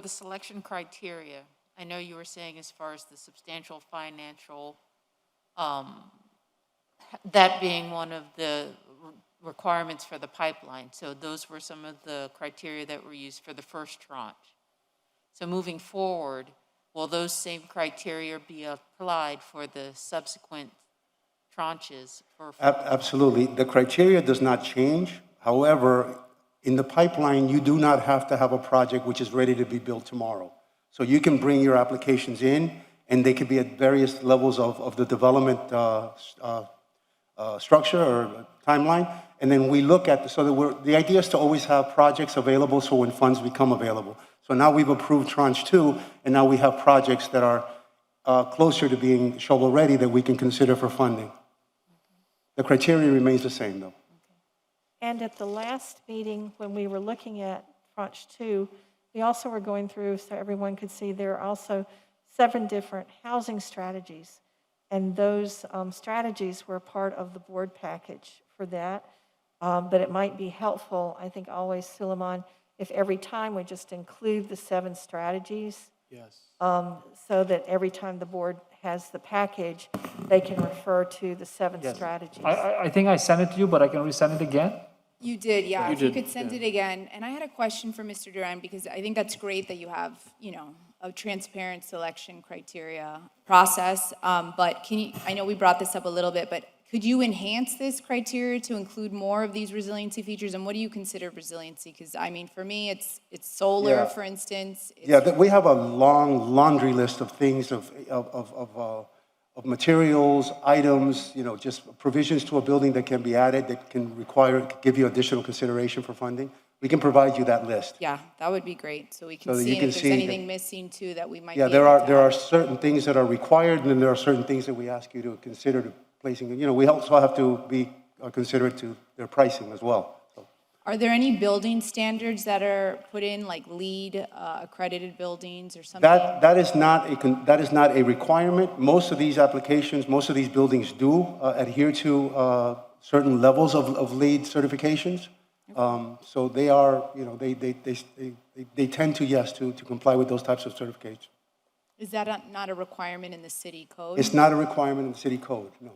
selection criteria, I know you were saying as far as the substantial financial, that being one of the requirements for the pipeline. So those were some of the criteria that were used for the first tranche. So moving forward, will those same criteria be applied for the subsequent tranches? Absolutely. The criteria does not change. However, in the pipeline, you do not have to have a project which is ready to be built tomorrow. So you can bring your applications in, and they could be at various levels of the development structure or timeline. And then we look at, the idea is to always have projects available so when funds become available. So now we've approved tranche 2, and now we have projects that are closer to being shovel-ready that we can consider for funding. The criteria remains the same, though. And at the last meeting, when we were looking at tranche 2, we also were going through, so everyone could see, there are also 7 different housing strategies. And those strategies were part of the board package for that. But it might be helpful, I think always, Suleiman, if every time we just include the 7 strategies. Yes. So that every time the board has the package, they can refer to the 7 strategies. I think I sent it to you, but I can resend it again. You did, yeah. You If you did, could send yeah. it again. And I had a question for Mr. Duran, because I think that's great that you have, a transparent selection criteria process. But I know we brought this up a little bit, but could you enhance this criteria to include more of these resiliency features? And what do you consider resiliency? Because, for me, it's solar, Yeah. for instance. We have a long laundry list of things, of materials, items, just provisions to a building that can be added, that can give you additional consideration for funding. We can provide you that list. Yeah, that would be great, so we can So that see you if can there's see anything missing too that we might be Yeah, able to there are add. certain things that are required, and then there are certain things that we ask you to consider to placing. We also have to be considerate to their pricing as well. So, Are there any building standards that are put in, like LEED accredited buildings or something? that is not a requirement. Most of these applications, most of these buildings do adhere to certain levels of LEED certifications. So they are, you know, they tend to, yes, to comply with those types of certifications. Is that not a requirement in the city code? It's not a requirement in the city code, no.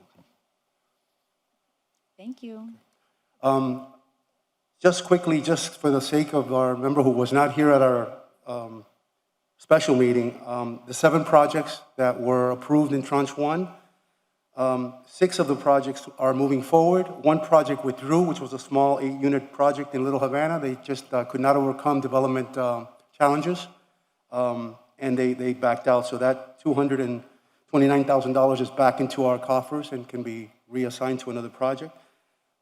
Thank you. Just quickly, just for the sake of our member who was not here at our special meeting, the 7 projects that were approved in tranche 1, 6 of the projects are moving forward. 1 project withdrew, which was a small 8-unit project in Little Havana. They just could not overcome development challenges, and they backed out. So that $229,000 is back into our coffers and can be reassigned to another project.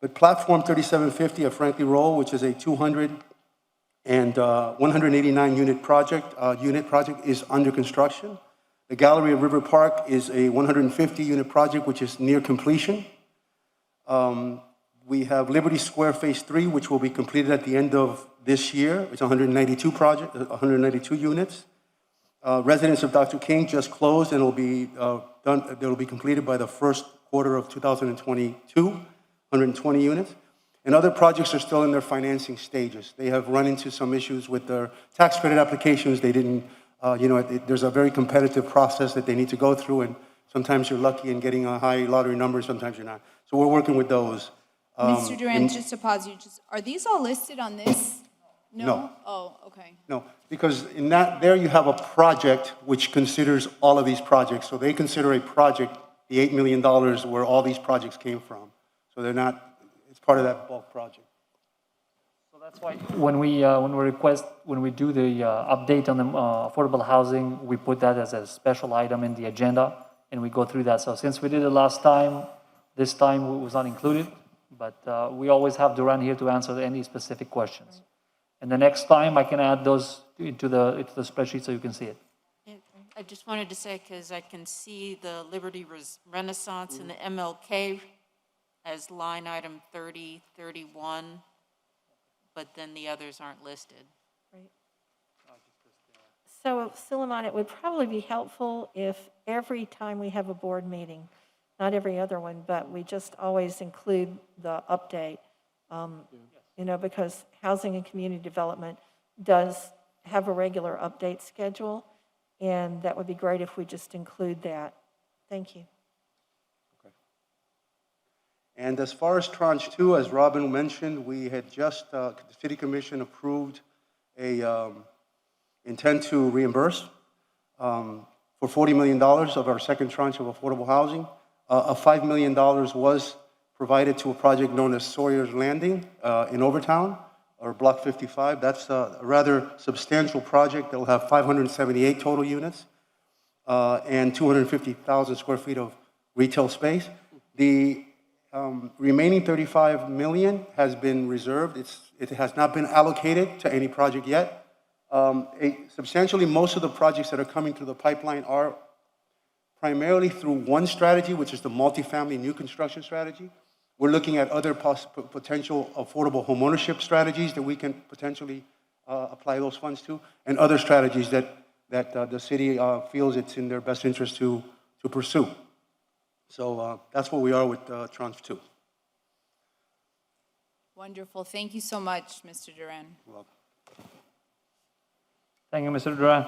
But Platform 3750 of Franklin Roll, which is a 189-unit project, is under construction. The Gallery of River Park is a 150-unit project, which is near completion. We have Liberty Square Phase 3, which will be completed at the end of this year. It's 192 units. Residence of Dr. King just closed and will be done. It will be completed by the first quarter of 2022. 120 units. And other projects are still in their financing stages. They have run into some issues with their tax credit applications. They didn't, there's a very competitive process that they need to go through, and sometimes you're lucky in getting a high lottery number, sometimes you're not. So we're working with those. Mr. Duran, just to pause you, are these all listed on this? No. Oh, okay. No, because in that, there you have a project which considers all of these projects. So they consider a project the $8 million where all these projects came from. So they're not, it's part of that bulk project. So that's why when we do the update on the affordable housing, we put that as a special item in the agenda, and we go through that. So since we did it last time, this time it was not included, but we always have Duran here to answer any specific questions. And the next time I can add those into the spreadsheet so you can see it. I just wanted to say, because I can see the Liberty Renaissance and the MLK as line item 3031, but then the others aren't listed. Right. So, Suleiman, it would probably be helpful if every time we have a board meeting, not every other one, but we just always include the update, because Housing and Community Development does have a regular update schedule, and that would be great if we just include that. Thank you. And as far as tranche 2, as Robin mentioned, we had just, the City Commission approved a intent to reimburse for $40 million of our second tranche of affordable housing. $5 million was provided to a project known as Sawyer's Landing in Overtown, or Block 55. That's a rather substantial project that will have 578 total units and 250,000 square feet of retail space. The remaining $35 million has been reserved. It has not been allocated to any project yet. Substantially, most of the projects that are coming through the pipeline are primarily through one strategy, which is the multifamily new construction strategy. We're looking at other potential affordable homeownership strategies that we can potentially apply those funds to, and other strategies that the city feels it's in their best interest to pursue. So that's where we are with tranche 2. Wonderful. Thank you so much, Mr. Duran. You're welcome. Thank you, Mr. Duran.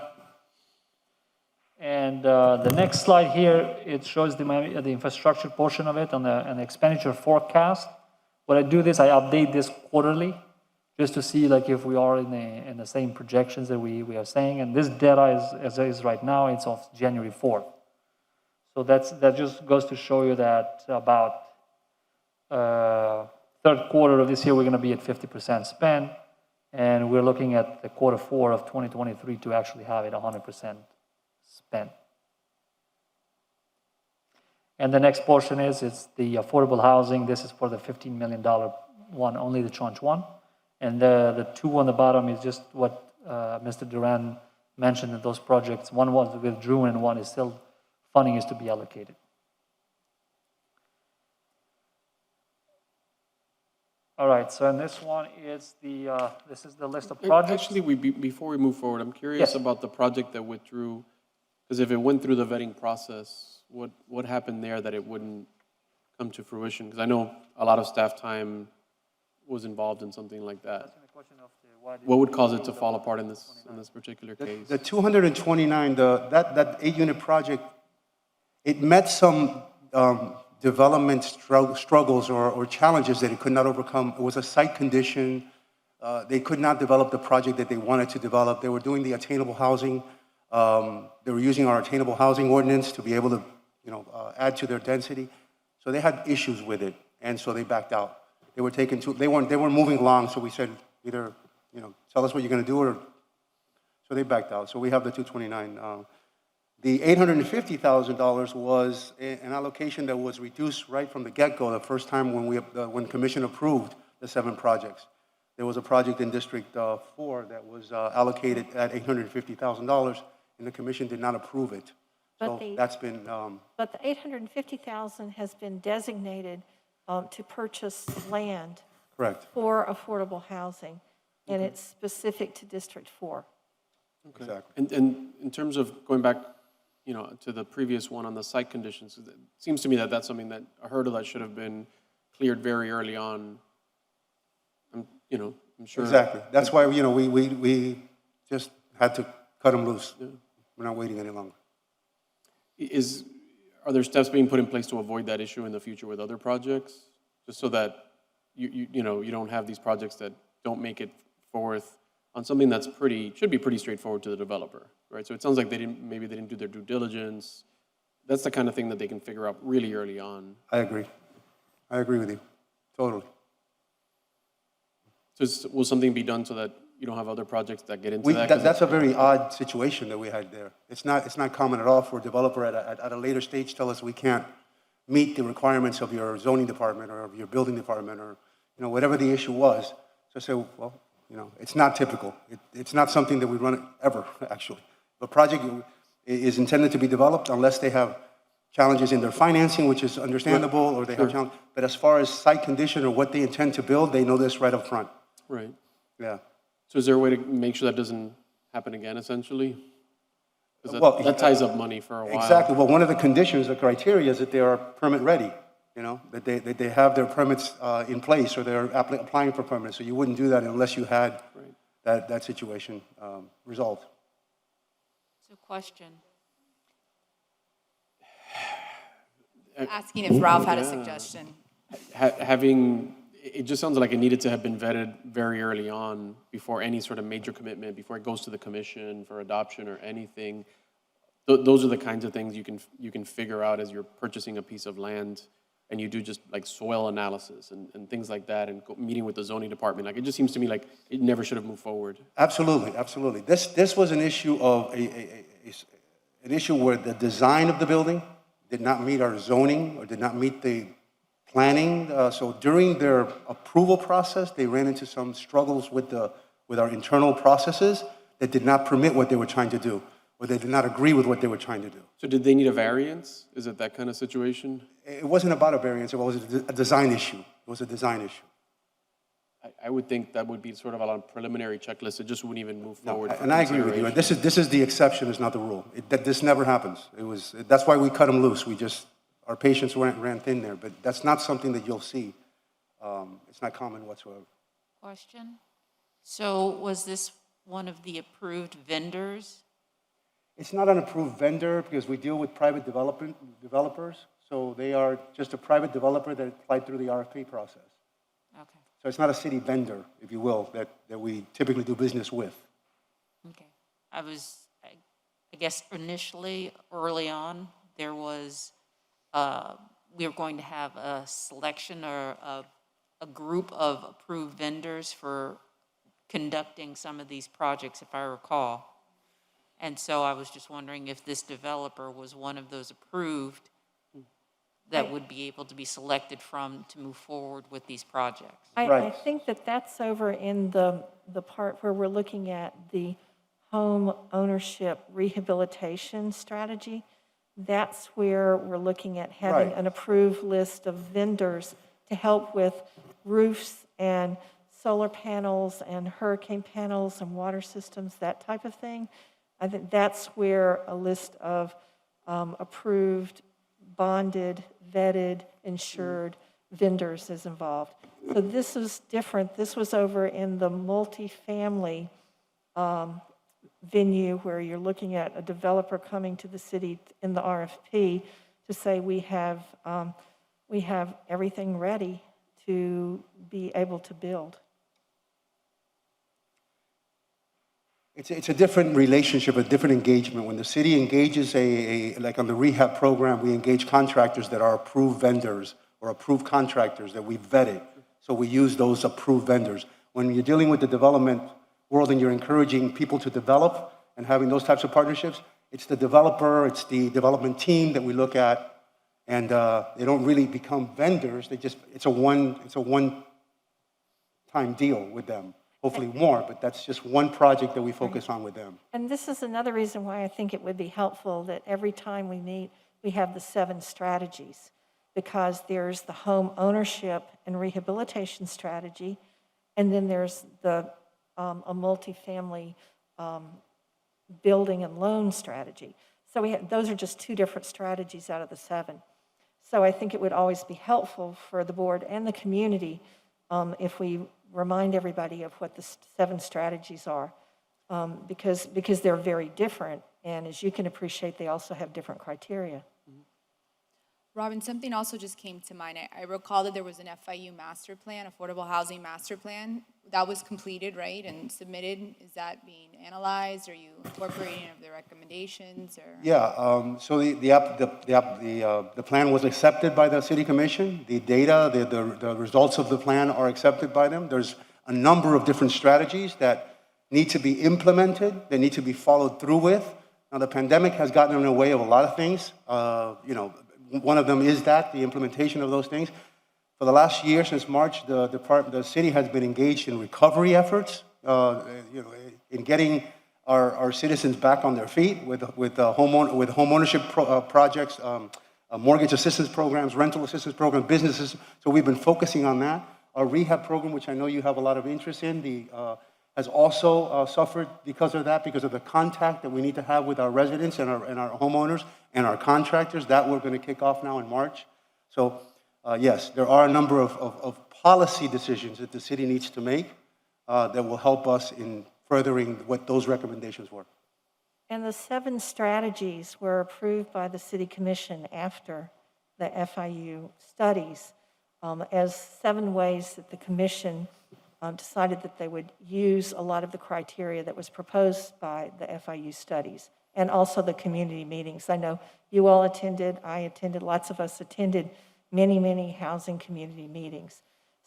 And the next slide here, it shows the infrastructure portion of it on the expenditure forecast. When I do this, I update this quarterly just to see like if we are in the same projections that we are saying. And this data as is right now, it's of January 4th. So that just goes to show you that about third quarter of this year, we're going to be at 50% spent. And we're looking at the quarter 4 of 2023 to actually have it 100% spent. And the next portion it's the affordable housing. This is for the $15 million one, only the tranche 1. And the 2 on the bottom is just what Mr. Duran mentioned, that those projects, one was withdrew and one is still, funding is to be allocated. All right, so in this one is this is the list of projects. Actually, before we move forward, I'm curious about the project that withdrew, because if it went through the vetting process, what happened there that it wouldn't come to fruition? Because I know a lot of staff time was involved in something like that? What would cause it to fall apart in this particular case? The 229, that 8-unit project, it met some development struggles or challenges that it could not overcome. It was a site condition. They could not develop the project that they wanted to develop. They were doing the attainable housing. They were using our attainable housing ordinance to be able to, add to their density. So they had issues with it, and so they backed out. They were they weren't moving along. So we said either, tell us what you're going to do, or so they backed out. So we have the 229. The $850,000 was an allocation that was reduced right from the get-go. The first time when Commission approved the 7 projects, there was a project in District 4 that was allocated at $850,000, and the Commission did not approve it. So that's been. But the $850,000 has been designated to purchase land Correct. for affordable housing, and it's specific to District 4. Okay. Exactly. And in terms of going back, to the previous one on the site conditions, it seems to me that that's something that, a hurdle that should have been cleared very early on. I'm sure. Exactly. That's why, we just had to cut them loose. Yeah. We're not waiting any longer. Are there steps being put in place to avoid that issue in the future with other projects? Just so that you don't have these projects that don't make it forth on something that's should be pretty straightforward to the developer, right? So it sounds like maybe they didn't do their due diligence. That's the kind of thing that they can figure out really early on. I agree with you, totally. So will something be done so that you don't have other projects that get into that? That's a very odd situation that we had there. It's not common at all for a developer at a later stage tell us we can't meet the requirements of your zoning department or of your building department or whatever the issue was. So I say, well, it's not typical. It's not something that we run ever, actually. The project is intended to be developed unless they have challenges in their financing, which is understandable, or they have challenges. But as far as site condition or what they intend to build, they know this right up front. Right. Yeah. So is there a way to make sure that doesn't happen again, essentially? Because Well, that ties up money for a while. Exactly. Well, one of the conditions, the criteria is that they are permit ready, that they have their permits in place or they're applying for permits. So you wouldn't do that unless you had that situation resolved. So question. Asking if Ralph had a suggestion. It just sounds like it needed to have been vetted very early on before any sort of major commitment, before it goes to the commission for adoption or anything. Those are the kinds of things you can figure out as you're purchasing a piece of land and you do just like soil analysis and things like that and meeting with the zoning department. Like it just seems to me like it never should have moved forward. Absolutely, absolutely. This was an issue of an issue where the design of the building did not meet our zoning or did not meet the planning. So during their approval process, they ran into some struggles with our internal processes that did not permit what they were trying to do, or they did not agree with what they were trying to do. So did they need a variance? Is it that kind of situation? It wasn't about a variance, it was a design issue. It was a design issue. I would think that would be sort of on a preliminary checklist. It just wouldn't even move forward. And I agree with you. This is the exception, it's not the rule. This never happens. That's why we cut them loose. Our patience ran thin there, but that's not something that you'll see. It's not common whatsoever. Question. So was this one of the approved vendors? It's not an approved vendor because we deal with private developers. So they are just a private developer that applied through the RFP process. Okay. So it's not a city vendor, if you will, that we typically do business with. Okay. I guess initially, early on, there was, we were going to have a selection or a group of approved vendors for conducting some of these projects, if I recall. And so I was just wondering if this developer was one of those approved that would be able to be selected from to move forward with these projects. I think that's over in the part where we're looking at the home ownership rehabilitation strategy. That's where we're looking at having an approved list of vendors to help with roofs and solar panels and hurricane panels and water systems, that type of thing. I think that's where a list of approved, bonded, vetted, insured vendors is involved. So this was different. This was over in the multifamily venue where you're looking at a developer coming to the city in the RFP to say we have everything ready to be able to build. It's a different relationship, a different engagement. When the city engages like on the rehab program, we engage contractors that are approved vendors or approved contractors that we vetted. So we use those approved vendors. When you're dealing with the development world and you're encouraging people to develop and having those types of partnerships, it's the developer, it's the development team that we look at, and they don't really become vendors. It's a one-time deal with them. Hopefully more, but that's just one project that we focus on with them. And this is another reason why I think it would be helpful that every time we meet, we have the 7 strategies, because there's the home ownership and rehabilitation strategy, and then there's a multifamily building and loan strategy. So those are just 2 different strategies out of the 7. So I think it would always be helpful for the board and the community if we remind everybody of what the 7 strategies are, because they're very different, and as you can appreciate, they also have different criteria. Robin, something also just came to mind. I recall that there was an FIU master plan, affordable housing master plan, that was completed, right, and submitted. Is that being analyzed? Are you incorporating of the recommendations? Or? Yeah, so the plan was accepted by the city commission. The data, the results of the plan are accepted by them. There's a number of different strategies that need to be implemented, that need to be followed through with. Now, the pandemic has gotten in the way of a lot of things. One of them is the implementation of those things. For the last year, since March, the city has been engaged in recovery efforts, in getting our citizens back on their feet with home ownership projects, mortgage assistance programs, rental assistance programs, businesses. So we've been focusing on that. Our rehab program, which I know you have a lot of interest in, has also suffered because of that, because of the contact that we need to have with our residents and our homeowners and our contractors. That we're going to kick off now in March. So yes, there are a number of policy decisions that the city needs to make that will help us in furthering what those recommendations were. And the 7 strategies were approved by the City Commission after the FIU studies as 7 ways that the Commission decided that they would use a lot of the criteria that was proposed by the FIU studies and also the community meetings. I know you all attended, I attended, lots of us attended many housing community meetings.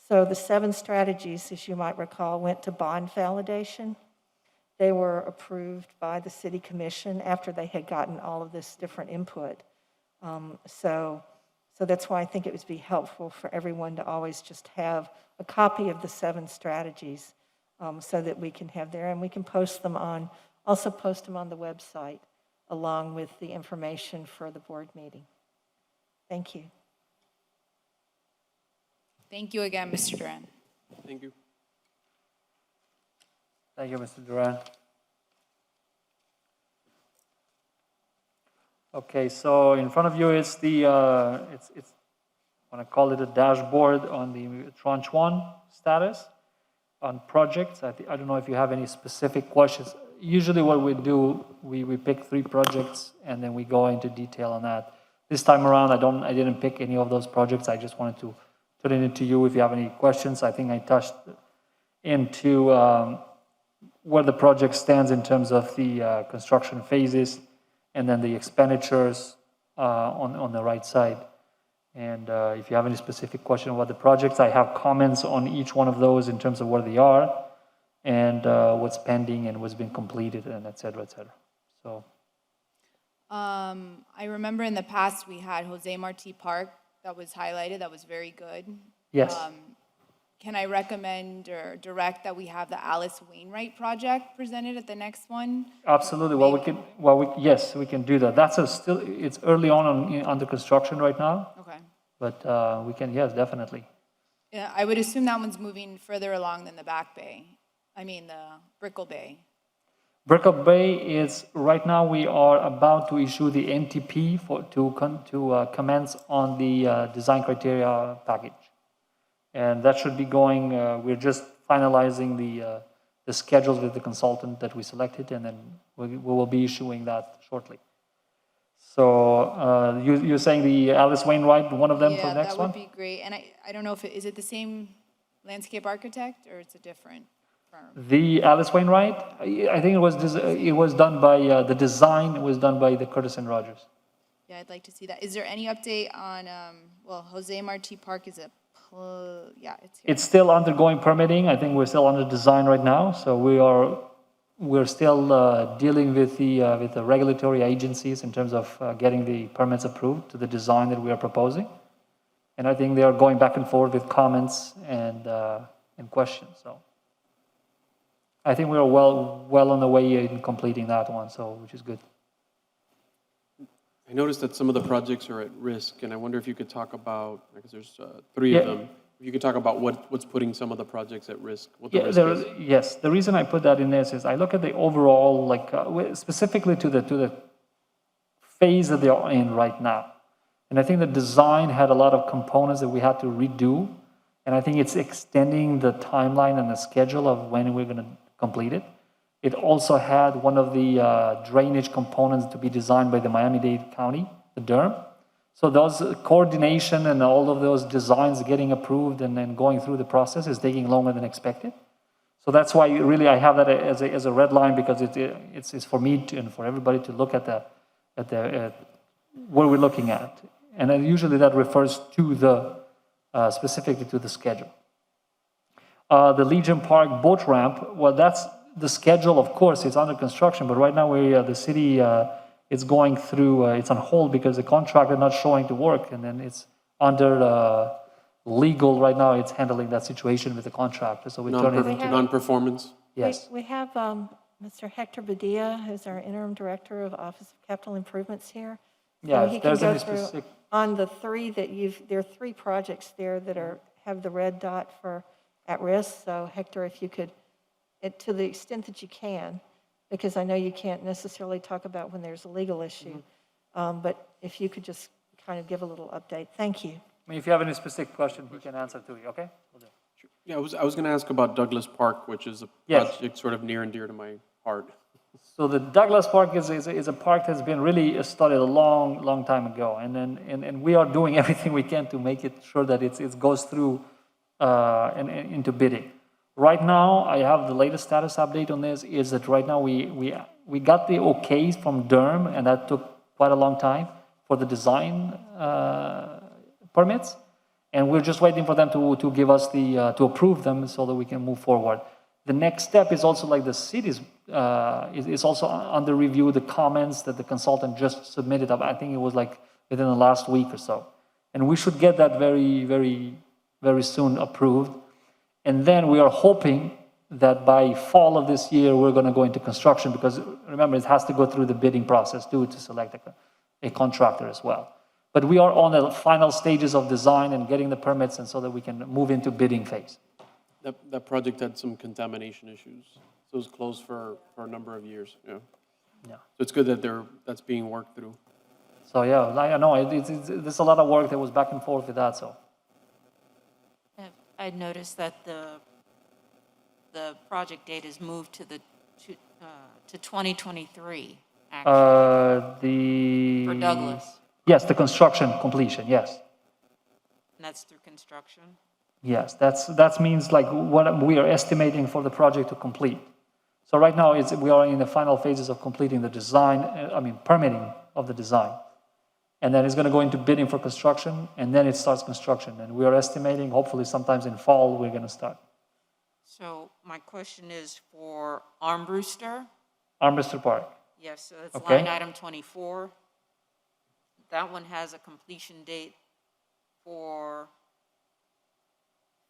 So the 7 strategies, as you might recall, went to bond validation. They were approved by the City Commission after they had gotten all of this different input. So that's why I think it would be helpful for everyone to always just have a copy of the 7 strategies so that we can have there, and we can post them on the website along with the information for the board meeting. Thank you. Thank you again, Mr. Duran. Thank you. Thank you, Mr. Duran. Okay, so in front of you is the, I want to call it a dashboard on the Tranche 1 status on projects. I don't know if you have any specific questions. Usually what we do, we pick 3 projects and then we go into detail on that. This time around, I didn't pick any of those projects. I just wanted to put it into you if you have any questions. I think I touched into where the project stands in terms of the construction phases and then the expenditures on the right side. And if you have any specific question about the projects, I have comments on each one of those in terms of where they are and what's pending and what's been completed and et cetera, et cetera. So. I remember in the past we had Jose Marti Park that was highlighted. That was very good. Yes. Can I recommend or direct that we have the Alice Wainwright project presented at the next one? Absolutely. Yes, we can do that. It's early on under construction right now. Okay. But we can, yes, definitely. Yeah, I would assume that one's moving further along than the Brickell Bay. Brickell Bay is, right now we are about to issue the NTP to commence on the design criteria package. And that should be going, we're just finalizing the schedules with the consultant that we selected, and then we will be issuing that shortly. So you're saying the Alice Wainwright, one of them for the Yeah, next that would one? be great. And I don't know if is it the same landscape architect or it's a different firm? The Alice Wainwright, I think it was done by, the design was done by the Curtis and Rogers. Yeah, I'd like to see that. Is there any update on, well, Jose Marti Park is yeah, it's here. It's still undergoing permitting. I think we're still under design right now. So we're still dealing with the regulatory agencies in terms of getting the permits approved to the design that we are proposing. And I think they are going back and forth with comments and questions. So I think we are well on the way in completing that one. So which is good. I noticed that some of the projects are at risk, and I wonder if you could talk about, because there's 3 of them, if you could talk about what's putting some of the projects at risk, what the risk is. Yes, the reason I put that in this is I look at the overall, like specifically to the phase that they're in right now. And I think the design had a lot of components that we had to redo, and I think it's extending the timeline and the schedule of when we're going to complete it. It also had one of the drainage components to be designed by the Miami-Dade County, the DERM. So those coordination and all of those designs getting approved and then going through the process is taking longer than expected. So that's why really I have that as a red line, because it's for me and for everybody to look at what we're looking at. And then usually that refers to specifically to the schedule. The Legion Park boat ramp, well, that's the schedule, of course, it's under construction, but right now the city is going through, it's on hold because the contractor not showing to work, and then it's under legal right now, it's handling that situation with the contractor, so we turn it into... Non-performance? Yes. We have Mr. Hector Badia, who's our interim director of Office of Capital Improvements here. Yeah, He if can there's go any through specific... on the 3 that there are 3 projects there that have the red dot for at risk. So Hector, if you could, to the extent that you can, because I know you can't necessarily talk about when there's a legal issue, but if you could just kind of give a little update. Thank you. I mean, if you have any specific question, we can answer to you, okay? Yeah, I was going to ask about Douglas Park, which is a project sort of near and dear to my heart. So the Douglas Park is a park that's been really studied a long time ago, and we are doing everything we can to make it sure that it goes through and into bidding. Right now, I have the latest status update on this, is that right now we got the okays from DERM, and that took quite a long time for the design permits, and we're just waiting for them to give us to approve them so that we can move forward. The next step is also like the city's is also under review, the comments that the consultant just submitted. I think it was like within the last week or so, and we should get that very soon approved. And then we are hoping that by fall of this year, we're going to go into construction, because remember, it has to go through the bidding process too to select a contractor as well. But we are on the final stages of design and getting the permits, and so that we can move into bidding phase. That project had some contamination issues, so it was closed for a number of years. Yeah. So it's good that that's being worked through. So yeah, I know there's a lot of work that was back and forth with that. So I noticed that the project date is moved to 2023. Actually, for Douglas. Yes, the construction completion. Yes. And that's through construction. Yes, that means like what we are estimating for the project to complete. So right now we are in the final phases of completing the design, permitting of the design. And then it's going to go into bidding for construction, and then it starts construction. And we are estimating, hopefully sometimes in fall, we're going to start. So my question is for Armbruster. Armbruster Park. Yes, so that's Okay. line item 24. That one has a completion date for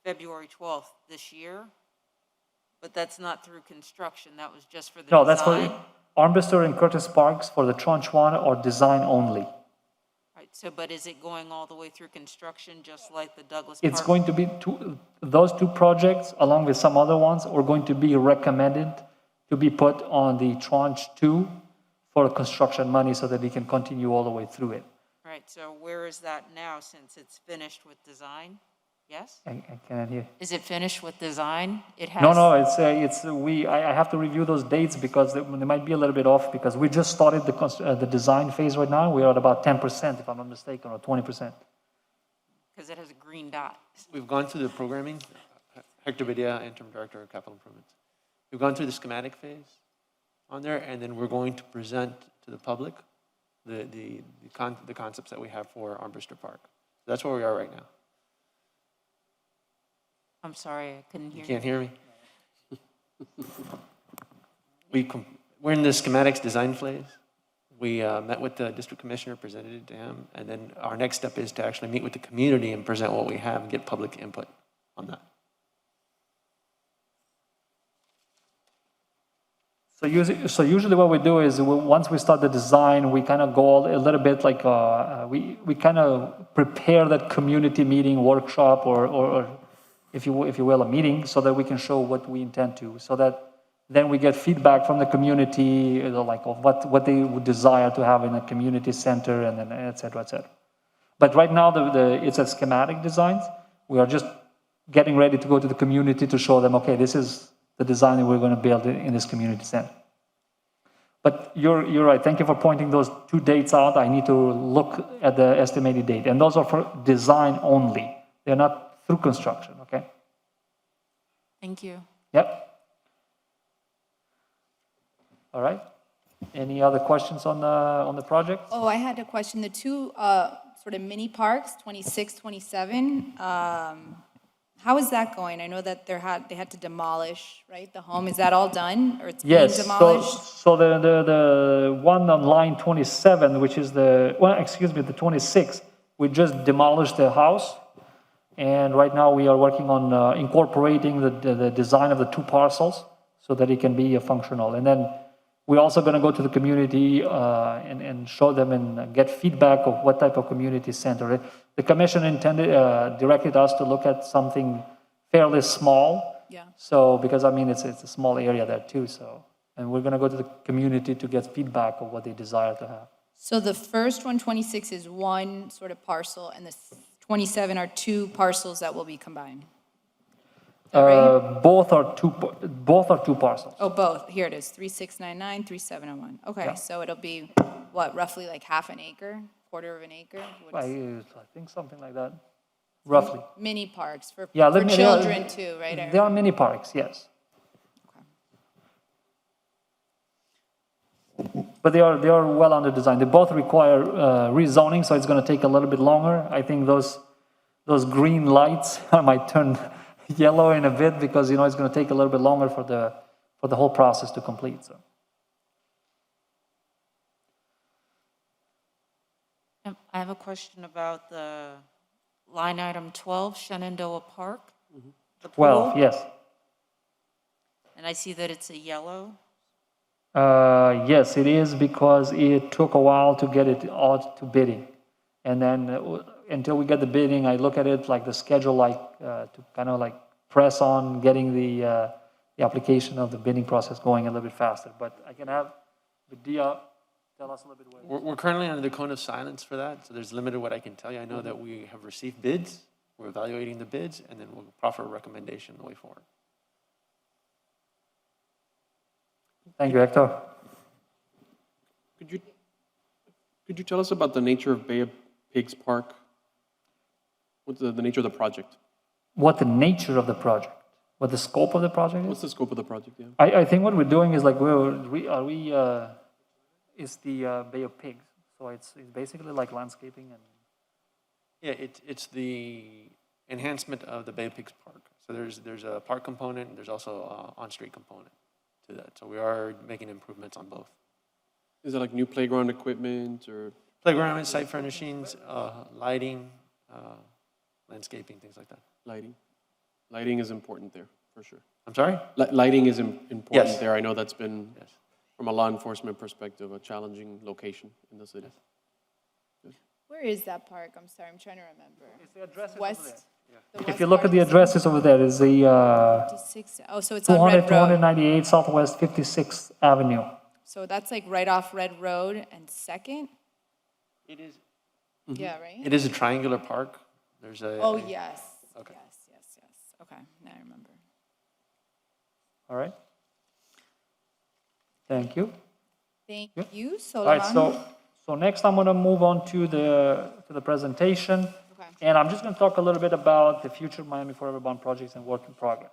February 12th this year, but that's not through construction. That was just for the No, design. that's for Armbruster and Curtis Parks for the tranche 1 or design only. Right, so but is it going all the way through construction, just like the Douglas It's Park? going to be those 2 projects, along with some other ones, are going to be recommended to be put on the tranche 2 for construction money, so that we can continue all the way through it. Right, so where is that now, since it's finished with design? Yes? I cannot hear. Is it finished with design? It has. No, I have to review those dates because they might be a little bit off because we just started the design phase right now. We are at about 10%, if I'm not mistaken, or 20%. Because it has a green dot. We've gone through the programming. Hector Badia, Interim Director of Capital Improvements. We've gone through the schematic phase on there, and then we're going to present to the public the concepts that we have for Armbruster Park. That's where we are right now. I'm sorry, I couldn't hear You you. can't hear me? We're in the schematics design phase. We met with the district commissioner, presented it to him, and then our next step is to actually meet with the community and present what we have and get public input on that. So usually what we do is once we start the design, we kind of go a little bit like we kind of prepare that community meeting, workshop, or if you will, a meeting, so that we can show what we intend to, so that then we get feedback from the community, like of what they would desire to have in a community center, and then et cetera, et cetera. But right now, it's a schematic designs. We are just getting ready to go to the community to show them, okay, this is the design that we're going to build in this community center. But you're right. Thank you for pointing those two dates out. I need to look at the estimated date. And those are for design only. They're not through construction, okay? Thank you. Yep. All right. Any other questions on the project? Oh, I had a question. The two sort of mini parks, 26, 27, how is that going? I know that they had to demolish, right, the home. Is that all done, or it's being demolished? So the one on line 27, which is the 26, we just demolished the house, and right now we are working on incorporating the design of the two parcels so that it can be functional. And then we're also going to go to the community and show them and get feedback of what type of community center. The commission directed us to look at something fairly small. Yeah. So, because I mean, it's a small area there too. So, and we're going to go to the community to get feedback of what they desire to have. So the first one, 26, is one sort of parcel, and the 27 are two parcels that will be combined. Is that right? Both are two parcels. Oh, both. Here it is, 3699, 3701. Okay, Yeah. so it'll be, what, roughly like half an acre, quarter of an acre? I think something like that, roughly. Mini parks for Yeah, children too, right? There are mini parks, yes. But they are well under design. They both require rezoning, so it's going to take a little bit longer. I think those green lights might turn yellow in a bit because it's going to take a little bit longer for the whole process to complete. So. I have a question about the line item 12, Shenandoah Park. The pool. 12, yes. And I see that it's a yellow. Yes, it is because it took a while to get it out to bidding. And then until we get the bidding, I look at it like the schedule, to kind of like press on getting the application of the bidding process going a little bit faster. But I can have Badia tell us a little bit more. We're currently under the cone of silence for that, so there's limited what I can tell you. I know that we have received bids, we're evaluating the bids, and then we'll proffer a recommendation the way forward. Thank you, Hector. Could you tell us about the nature of Bay of Pigs Park? What's the nature of the project? What the nature of the project? What the scope of the project is? What's the scope of the project? Yeah. I think what we're doing is like it's the Bay of Pigs. So it's basically like landscaping and. Yeah, it's the enhancement of the Bay of Pigs Park. So there's a park component, and there's also an on-street component to that. So we are making improvements on both. Is it like new playground equipment or? Playground and site furnishings, lighting, landscaping, things like that. Lighting is important there, for sure. I'm sorry? Lighting is important there. I know that's been, from a law enforcement perspective, a challenging location in the city. Where is that park? I'm sorry, I'm trying to remember. It's the address West. If you look at the addresses over there, it's the 56. Oh, so it's on Red Road. 298 Southwest 56th Avenue. So that's like right off Red Road and 2nd? It is. Yeah, right? It is a triangular park. There's a. Oh, yes. Okay. Yes. Okay, now I remember. All right. Thank you. Thank Yeah. you, All right, Solomon. so next I'm going to move on to the presentation. Okay. And I'm just going to talk a little bit about the future Miami Forever Bond projects and work in progress.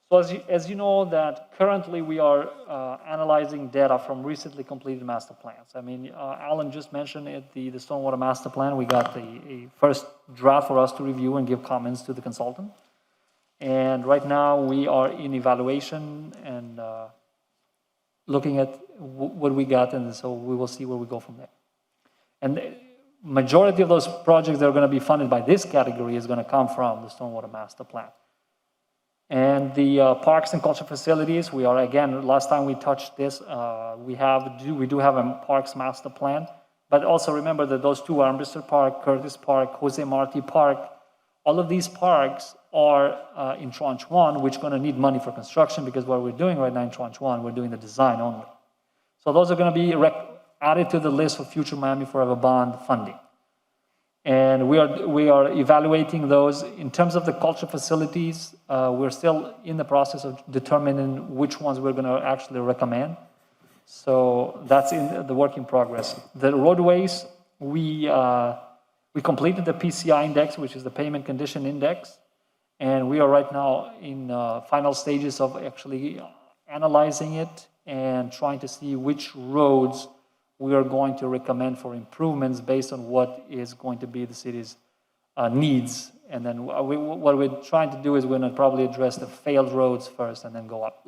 So as you know that currently we are analyzing data from recently completed master plans. I mean, Alan just mentioned it, the stormwater master plan. We got a first draft for us to review and give comments to the consultant. And right now we are in evaluation and looking at what we got, and so we will see where we go from there. And the majority of those projects that are going to be funded by this category is going to come from the stormwater master plan. And the parks and culture facilities, we are, again, last time we touched this, we do have a parks master plan, but also remember that those two are Ambrister Park, Curtis Park, Jose Marti Park. All of these parks are in tranche one, which are going to need money for construction, because what we're doing right now in tranche one, we're doing the design only. So those are going to be added to the list for future Miami Forever Bond funding. And we are evaluating those. In terms of the culture facilities, we're still in the process of determining which ones we're going to actually recommend. So that's in the work in progress. The roadways, we completed the PCI index, which is the payment condition index. And we are right now in final stages of actually analyzing it and trying to see which roads we are going to recommend for improvements based on what is going to be the city's needs. And then what we're trying to do is we're going to probably address the failed roads first and then go up.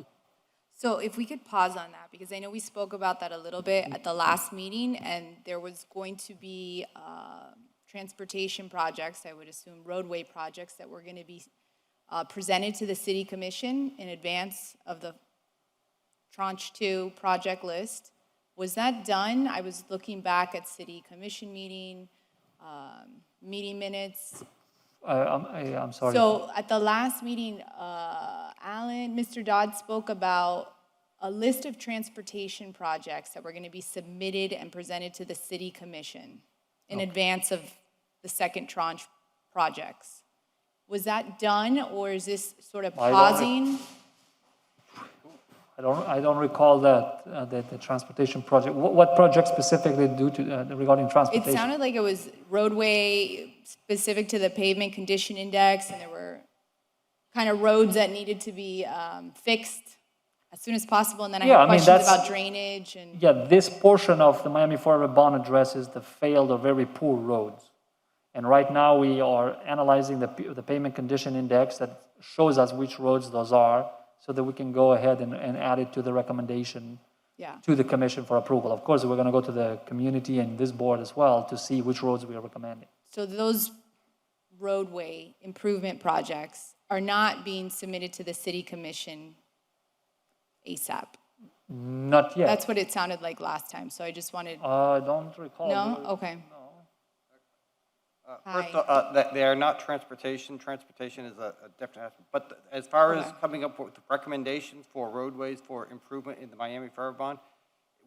So if we could pause on that, because I know we spoke about that a little bit at the last meeting, and there was going to be transportation projects, I would assume roadway projects, that were going to be presented to the city commission in advance of the tranche 2 project list. Was that done? I was looking back at city commission meeting minutes. I'm sorry. So at the last meeting, Mr. Dodd spoke about a list of transportation projects that were going to be submitted and presented to the city commission in advance of the second tranche projects. Was that done, or is this sort of pausing? I don't recall that the transportation project. What project specifically due to regarding transportation? It sounded like it was roadway specific to the pavement condition index, and there were kind of roads that needed to be fixed as soon as possible. And then I had questions about drainage and. Yeah, this portion of the Miami Forever Bond addresses the failed or very poor roads. And right now we are analyzing the pavement condition index that shows us which roads those are, so that we can go ahead and add it to the recommendation to the commission for approval. Of course, we're going to go to the community and this board as well to see which roads we are recommending. So those roadway improvement projects are not being submitted to the city commission ASAP? Not yet. That's what it sounded like last time, so I just wanted. I don't recall. No? Okay. First, they are not transportation. Transportation is a different aspect. But as far as coming up with recommendations for roadways for improvement in the Miami Forever Bond,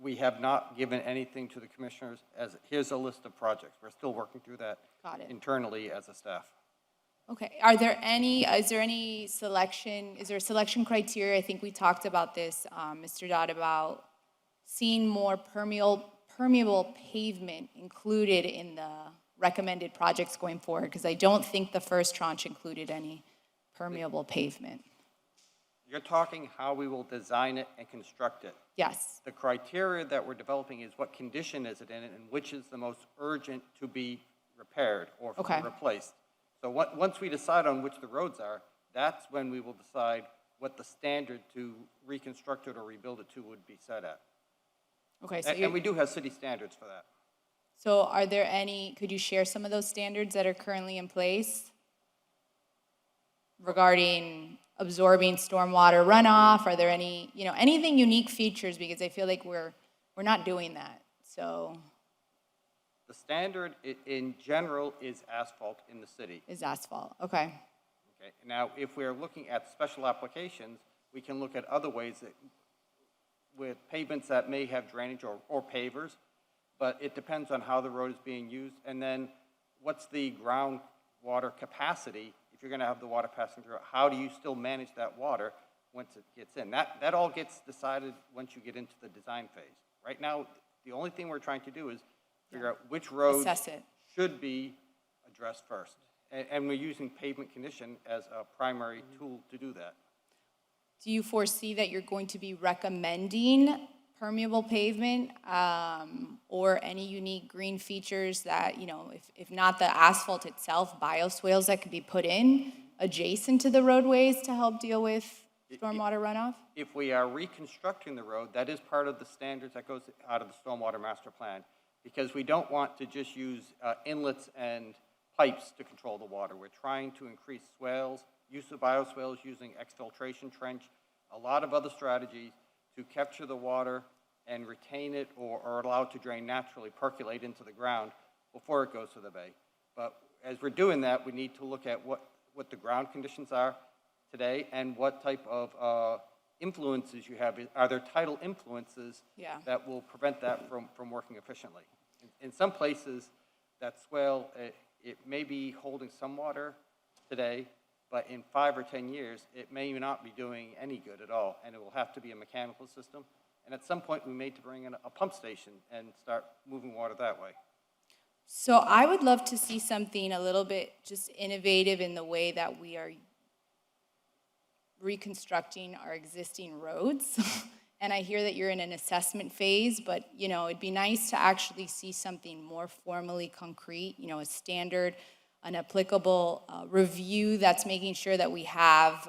we have not given anything to the commissioners as, here's a list of projects. We're still working through that internally as a staff. Okay. Is there any selection, is there a selection criteria? I think we talked about this, Mr. Dodd, about seeing more permeable pavement included in the recommended projects going forward, because I don't think the first tranche included any permeable pavement. You're talking how we will design it and construct it. Yes. The criteria that we're developing is what condition is it in and which is the most urgent to be repaired or replaced. So once we decide on which the roads are, that's when we will decide what the standard to reconstruct it or rebuild it to would be set at. Okay. So and we do have city standards for that. So are there any, could you share some of those standards that are currently in place regarding absorbing stormwater runoff? Are there any, anything unique features? Because I feel like we're not doing that, so. The standard in general is asphalt in the city. Is asphalt, okay. Okay. Now, if we're looking at special applications, we can look at other ways that, with pavements that may have drainage or pavers, but it depends on how the road is being used. And then what's the groundwater capacity? If you're going to have the water passing through, how do you still manage that water once it gets in? That all gets decided once you get into the design phase. Right now, the only thing we're trying to do is figure out which roads Assess it. should be addressed first. And we're using pavement condition as a primary tool to do that. Do you foresee that you're going to be recommending permeable pavement or any unique green features that, you know, if not the asphalt itself, bioswales that could be put in adjacent to the roadways to help deal with stormwater runoff? If we are reconstructing the road, that is part of the standards that goes out of the stormwater master plan, because we don't want to just use inlets and pipes to control the water. We're trying to increase swales, use of bioswales using exfiltration trench, a lot of other strategies to capture the water and retain it or allow it to drain naturally, percolate into the ground before it goes to the bay. But as we're doing that, we need to look at what the ground conditions are today and what type of influences you have. Are there tidal influences that will prevent that from working efficiently? In some places, that swale, it may be holding some water today, but in 5 or 10 years, it may not be doing any good at all, and it will have to be a mechanical system. And at some point, we may need to bring in a pump station and start moving water that way. So I would love to see something a little bit just innovative in the way that we are reconstructing our existing roads. And I hear that you're in an assessment phase, but, you know, it'd be nice to actually see something more formally concrete, you know, a standard, an applicable review that's making sure that we have,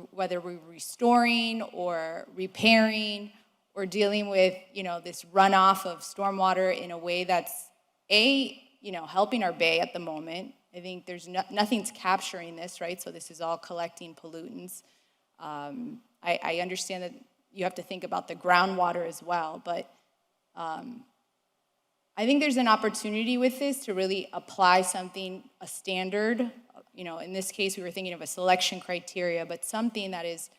whether we're restoring or repairing or dealing with, you know, this runoff of stormwater in a way that's, you know, helping our bay at the moment. I think there's nothing's capturing this, right? So this is all collecting pollutants. I understand that you have to think about the groundwater as well, but I think there's an opportunity with this to really apply something, a standard. You know, in this case, we were thinking of a selection criteria, but something that is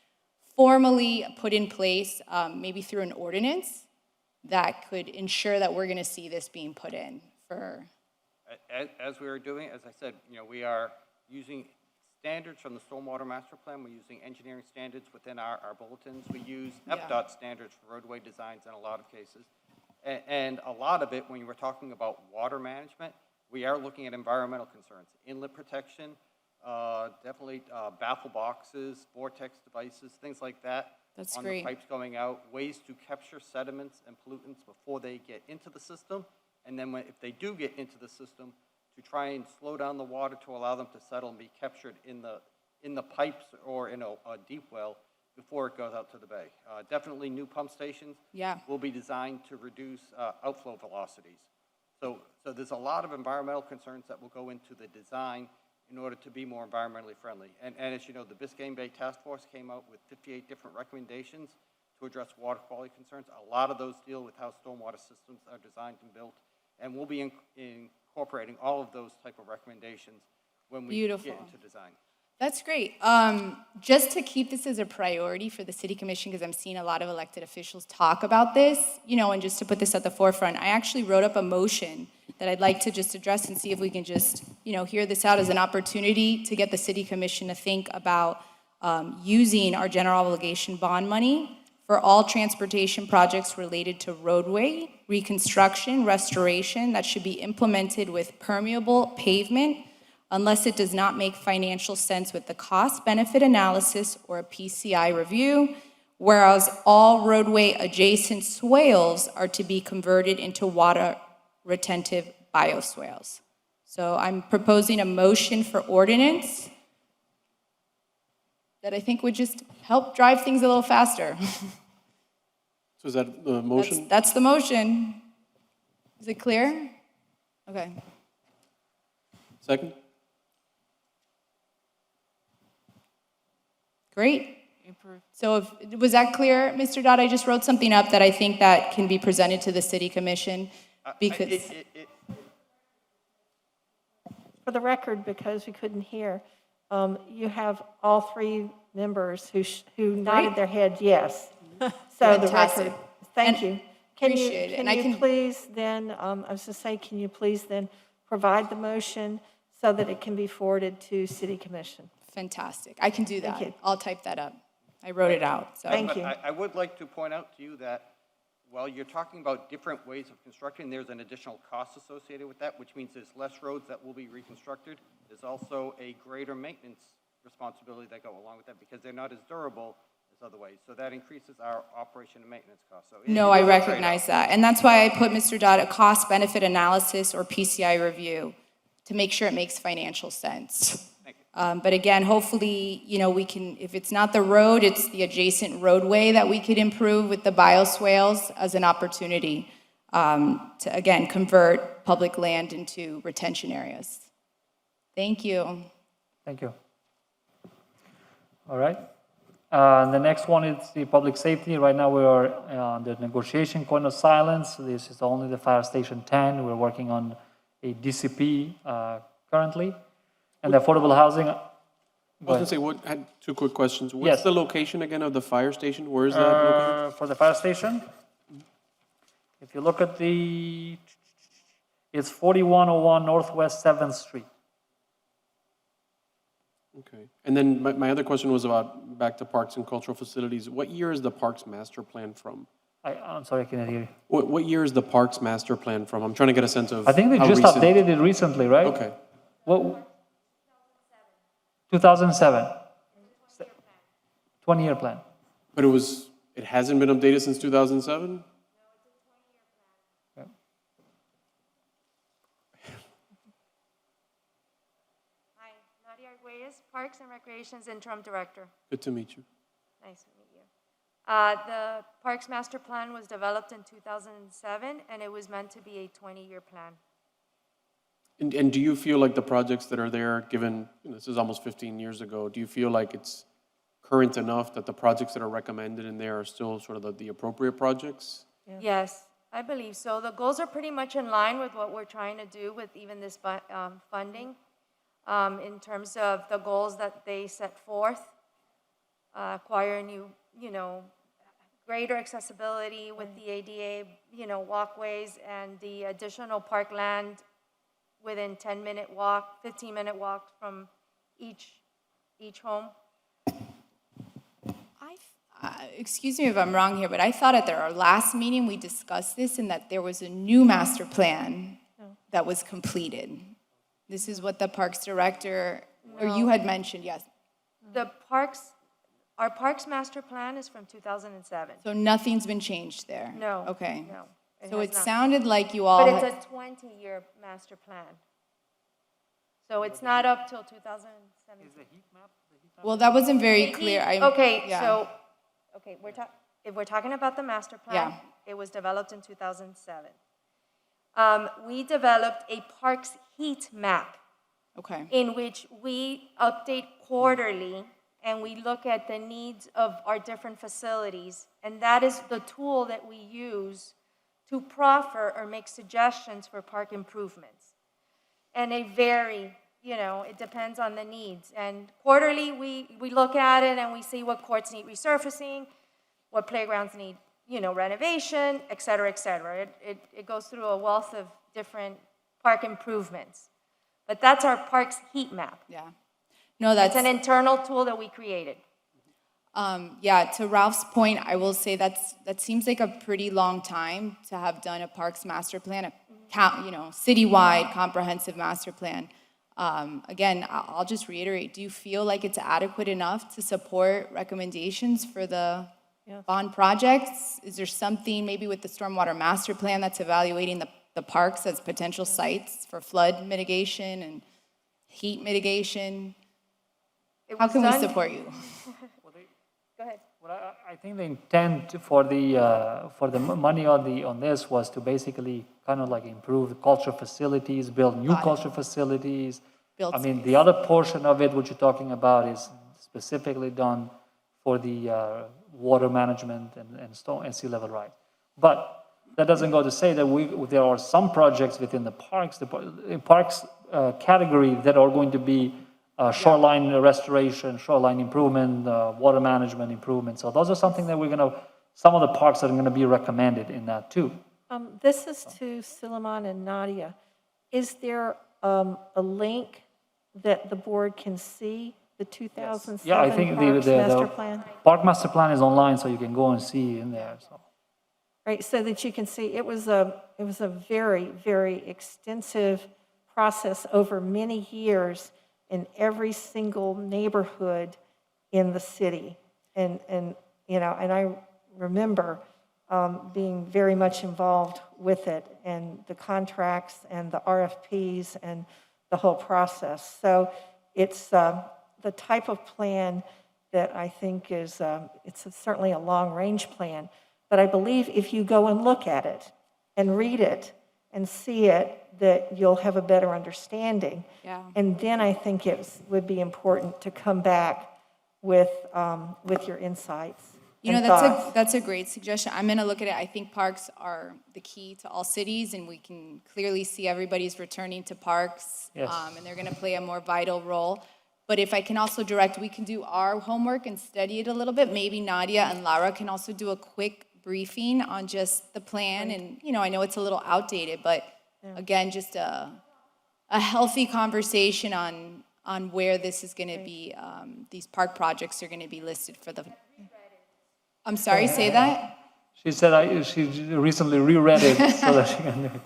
formally put in place, maybe through an ordinance, that could ensure that we're going to see this being put in for. As we are doing, as I said, you know, we are using standards from the Stormwater Master Plan. We're using engineering standards within our bulletins. We use FDOT standards for roadway designs in a lot of cases. And a lot of it, when you were talking about water management, we are looking at environmental concerns, inlet protection, definitely baffle boxes, vortex devices, things like that. That's on great. The pipes going out, ways to capture sediments and pollutants before they get into the system. And then if they do get into the system, to try and slow down the water to allow them to settle and be captured in the pipes or in a deep well before it goes out to the bay. Definitely new pump stations will be designed to reduce outflow velocities. So there's a lot of environmental concerns that will go into the design in order to be more environmentally friendly. And as you know, the Biscayne Bay Task Force came out with 58 different recommendations to address water quality concerns. A lot of those deal with how stormwater systems are designed and built. And we'll be incorporating all of those type of recommendations when we get into design. That's great. Just to keep this as a priority for the City Commission, because I'm seeing a lot of elected officials talk about this, you know, and just to put this at the forefront, I actually wrote up a motion that I'd like to just address and see if we can just, you know, hear this out as an opportunity to get the City Commission to think about using our general obligation bond money for all transportation projects related to roadway reconstruction, restoration that should be implemented with permeable pavement unless it does not make financial sense with the cost-benefit analysis or a PCI review, whereas all roadway adjacent swales are to be converted into water-retentive bioswales. So I'm proposing a motion for ordinance that I think would just help drive things a little faster. So is that the motion? That's the motion. Is it clear? Okay. Second? Great. So was that clear, Mr. Dodd? I just wrote something up that I think that can be presented to the City Commission because... For the record, because we couldn't hear, you have all three members who nodded their head yes. So the record, thank you. Can you please then, I was going to say, can you please then provide the motion so that it can be forwarded to City Commission. Fantastic. I can do Thank that. you. I'll type that up. I wrote it out, so. Thank But you. I would like to point out to you that while you're talking about different ways of constructing, there's an additional cost associated with that, which means there's less roads that will be reconstructed. There's also a greater maintenance responsibility that go along with that because they're not as durable as other ways. So that increases our operation and maintenance costs. So No, it I is a trade-off. recognize that. And that's why I put, Mr. Dodd, a cost-benefit analysis or PCI review to make sure it makes financial sense. Thank you. But again, hopefully, we can, if it's not the road, it's the adjacent roadway that we could improve with the bioswales as an opportunity to, again, convert public land into retention areas. Thank you. Thank you. All right. The next one is the public safety. Right now, we are on the negotiation coin of silence. This is only the fire station 10. We're working on a DCP currently. And the affordable housing. I was gonna say, I had two quick questions. Yes. What's the location again of the fire station? Where is that located? For the fire station, if you look at it's 4101 Northwest 7th Street. Okay. And then my other question was about, back to parks and cultural facilities. What year is the parks master plan from? I'm sorry, I can't hear you. What year is the parks master plan from? I'm trying to get a sense of I think they how just recent- updated it recently, right? Okay. What? 2007. 20-year plan. But it hasn't been updated since 2007? Hi, Nadia Arguelles, Parks and Recreation's Interim Director. Good to meet you. Nice to meet you. The Parks Master Plan was developed in 2007, and it was meant to be a 20-year plan. And do you feel like the projects that are there, given, this is almost 15 years ago, do you feel like it's current enough that the projects that are recommended in there are still sort of the appropriate projects? Yes, I believe so. The goals are pretty much in line with what we're trying to do with even this funding, in terms of the goals that they set forth, acquire new, greater accessibility with the ADA, walkways and the additional parkland within 10-minute walk, 15-minute walk from each home. Excuse me if I'm wrong here, but I thought at our last meeting, we discussed this and that there was a new master plan that was completed. This is what the Parks Director, or you had mentioned, yes. Our Parks Master Plan is from 2007. So nothing's been changed there? No. Okay. No. So has it not. sounded like you all. But it's a 20-year master plan. So it's not up till 2017. Well, that wasn't very clear. Yeah. If we're talking about the master plan, Yeah. it was developed in 2007. We developed a parks heat map Okay. in which we update quarterly and we look at the needs of our different facilities. And that is the tool that we use to proffer or make suggestions for park improvements. And they vary, it depends on the needs. And quarterly, we look at it and we see what courts need resurfacing, what playgrounds need, renovation, et cetera, et cetera. It goes through a wealth of different park improvements. But that's our parks heat map. Yeah. No, that's. It's an internal tool that we created. Yeah, to Ralph's point, I will say that seems like a pretty long time to have done a parks master plan, citywide comprehensive master plan. Again, I'll just reiterate, do you feel like it's adequate enough to support recommendations for the bond projects? Is there something maybe with the stormwater master plan that's evaluating the parks as potential sites for flood mitigation and heat mitigation? It How was can we done- support you? Go ahead. Well, I think the intent for the money on this was to basically kind of like improve the cultural facilities, build new Got it. cultural facilities. Build I mean, space. the other portion of it, what you're talking about, is specifically done for the water management and sea level rise. But that doesn't go to say that there are some projects within the parks category that are going to be shoreline restoration, shoreline improvement, water management improvement. So those are something that some of the parks are going to be recommended in that too. This is to Suleiman and Nadia. Is there a link that the board can see the 2007 Yeah, I think Parks Master Plan? Park Master Plan is online, so you can go and see in there, so. Right, so that you can see, it was a very, very extensive process over many years in every single neighborhood in the city. And you know, and I remember being very much involved with it, and the contracts and the RFPs and the whole process. So it's the type of plan that I think is, certainly a long-range plan. But I believe if you go and look at it and read it and see it, that you'll have a better understanding. Yeah. And then I think it would be important to come back with your insights You know, and thoughts. that's a great suggestion. I'm going to look at it. I think parks are the key to all cities, and we can clearly see everybody's returning to parks. Yes. And they're going to play a more vital role. But if I can also direct, we can do our homework and study it a little bit. Maybe Nadia and Lara can also do a quick briefing on just the plan. And, you know, I know it's a little outdated, but again, just a healthy conversation on where this is going to be, these park projects are going to be listed for the. I'm sorry, say that? She said she recently reread it so that she can do it.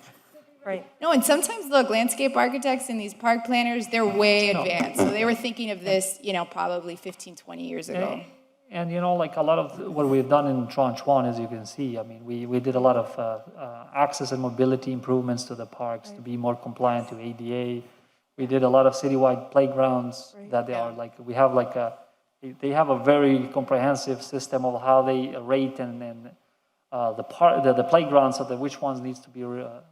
Right. No, and sometimes, look, landscape architects and these park planners, they're way advanced. So they were thinking of this, you know, probably 15, 20 years ago. And, you know, like a lot of what we've done in Tranche 1, as you can see, I mean, we did a lot of access and mobility improvements to the parks to be more compliant to ADA. We did a lot of citywide playgrounds that they are like, we have like they have a very comprehensive system of how they rate and the playgrounds, so that which ones needs to be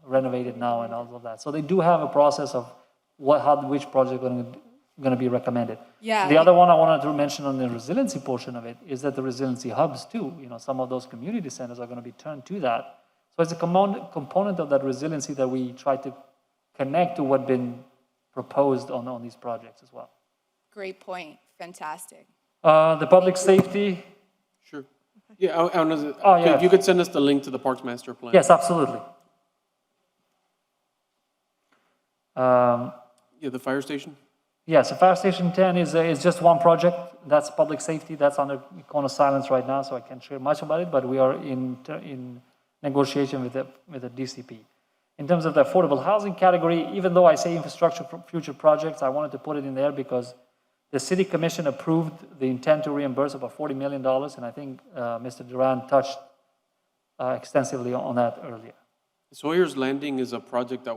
renovated now and all of that. So they do have a process of which project going to be recommended. Yeah. The other one I wanted to mention on the resiliency portion of it is that the resiliency hubs too, you know, some of those community centers are going to be turned to that. So it's a component of that resiliency that we try to connect to what's been proposed on these projects as well. Great point. Fantastic. The public safety, Sure. Yeah, yeah. if you could send us the link to the Parks Master Plan. yes, absolutely. Yeah, the fire station? Yes, so Fire Station 10 is just one project. That's public safety. That's under cone of silence right now, so I can't share much about it, but we are in negotiation with the DCP. In terms of the affordable housing category, even though I say infrastructure for future projects, I wanted to put it in there because the City Commission approved the intent to reimburse about $40 million, and I think Mr. Duran touched extensively on that earlier. Sawyer's Landing is a project that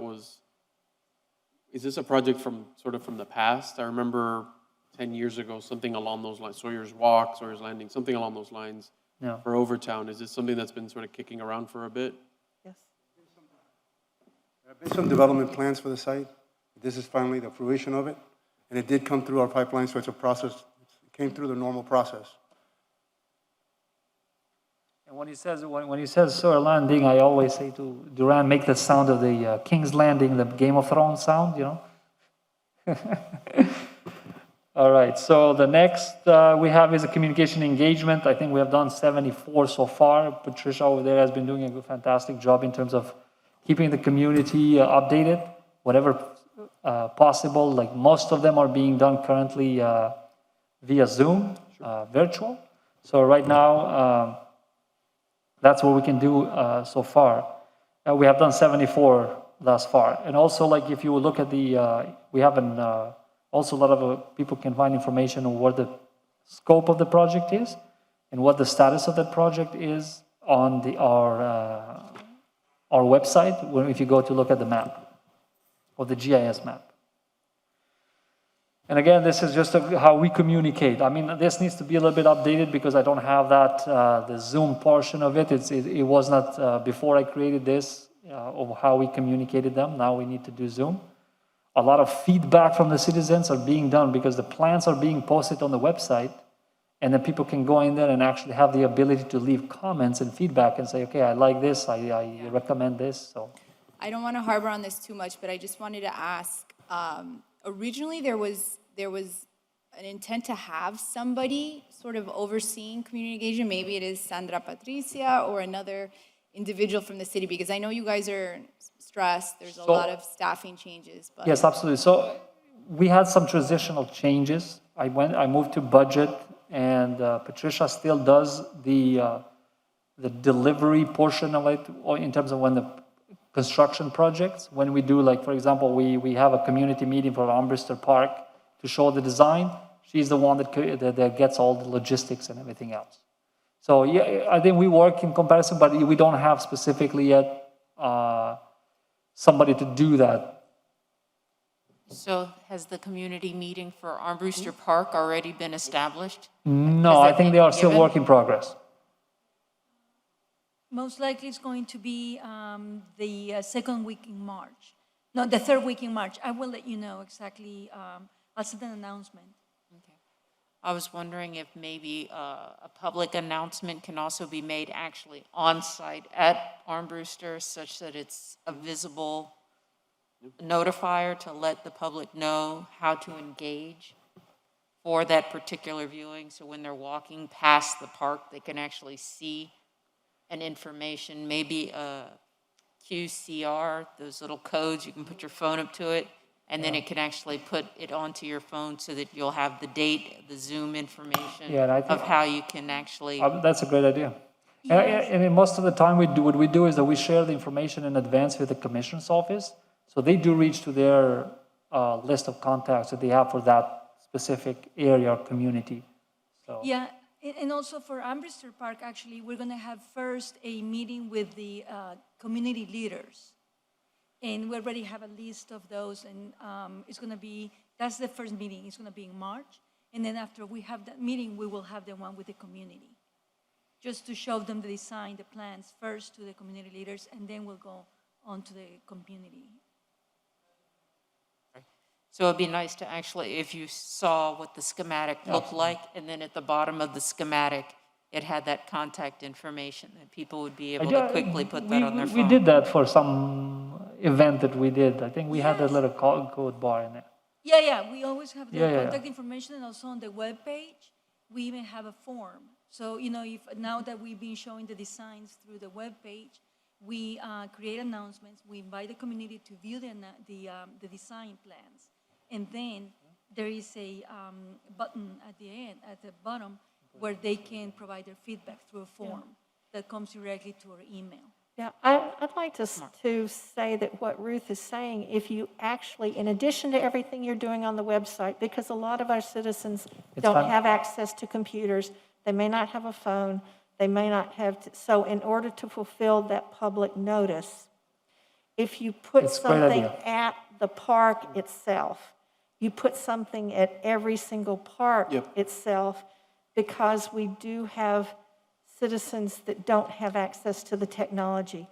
is this a project from the past? I remember 10 years ago, something along those lines, Sawyer's Walk, Sawyer's Landing, something along those lines for Overtown. Is this something that's been sort of kicking around for a bit? Yes. There have been some development plans for the site. This is finally the fruition of it. And it did come through our pipeline, so it's a process. It came through the normal process. And when he says Sawyer Landing, I always say to Duran, make the sound of the King's Landing, the Game of Thrones sound, you know. All right, so the next we have is a communication engagement. I think we have done 74 so far. Patricia over there has been doing a fantastic job in terms of keeping the community updated, whatever possible. Like most of them are being done currently via Zoom, virtual. So right now, that's what we can do so far. We have done 74 thus far. And also, like if you look at we have also a lot of people can find information on what the scope of the project is and what the status of that project is on our website, if you go to look at the map, or the GIS map. And again, this is just how we communicate. I mean, this needs to be a little bit updated because I don't have that, the Zoom portion of it. It was not before I created this, of how we communicated them. Now we need to do Zoom. A lot of feedback from the citizens are being done because the plans are being posted on the website, and then people can go in there and actually have the ability to leave comments and feedback and say, okay, I like this, I recommend this. So I don't want to harbor on this too much, but I just wanted to ask, originally there was an intent to have somebody sort of overseeing community engagement. Maybe it is Sandra Patricia or another individual from the city, because I know you guys are stressed. There's a lot of staffing changes. But yes, absolutely. So we had some transitional changes. I moved to budget, and Patricia still does the delivery portion of it, or in terms of when the construction projects. When we do, like, for example, we have a community meeting for Armbruster Park to show the design. She's the one that gets all the logistics and everything else. So yeah, I think we work in comparison, but we don't have specifically yet somebody to do that. So has the community meeting for Armbruster Park already been established? No, Has I think that they are been still given? work in progress. Most likely it's going to be the second week in March. No, the third week in March. I will let you know exactly. I'll send an announcement. Okay. I was wondering if maybe a public announcement can also be made actually on-site at Armbruster, such that it's a visible notifier to let the public know how to engage for that particular viewing. So when they're walking past the park, they can actually see an information, maybe a QCR, those little codes, you can put your phone up to it, and then it can actually put it onto your phone so that you'll have the date, the Zoom information Yeah, and I think- of how you can actually. That's a great idea. Yes. And then most of the time, what we do is that we share the information in advance with the commissioner's office. So they do reach to their list of contacts that they have for that specific area or community. So Yeah, and also for Armbruster Park, actually, we're going to have first a meeting with the community leaders. And we already have a list of those, and it's going to be, that's the first meeting. It's going to be in March. And then after we have that meeting, we will have the one with the community, just to show them the design, the plans first to the community leaders, and then we'll go on to the community. So it'd be nice to actually, if you saw what the schematic looked like, and then at the bottom of the schematic, it had that contact information, that people would be able to quickly put that on their phone. We did that for some event that we did. I think we had that Yes. little code bar in it. Yeah, we always have the Yeah. contact information, and also on the webpage, we even have a form. So, if now that we've been showing the designs through the webpage, we create announcements, we invite the community to view the design plans. And then there is a button at the end, at the bottom, where they can provide their feedback through a form that comes directly to our email. Yeah, I'd like to say that what Ruth is saying, if you actually, in addition to everything you're doing on the website, because a lot of our citizens don't fine. have access to computers, they may not have a phone, they may not have, so in order to fulfill that public notice, if you put It's a great something idea. at the park itself, you put something at every single park Yep. itself, because we do have citizens that don't have access to the technology.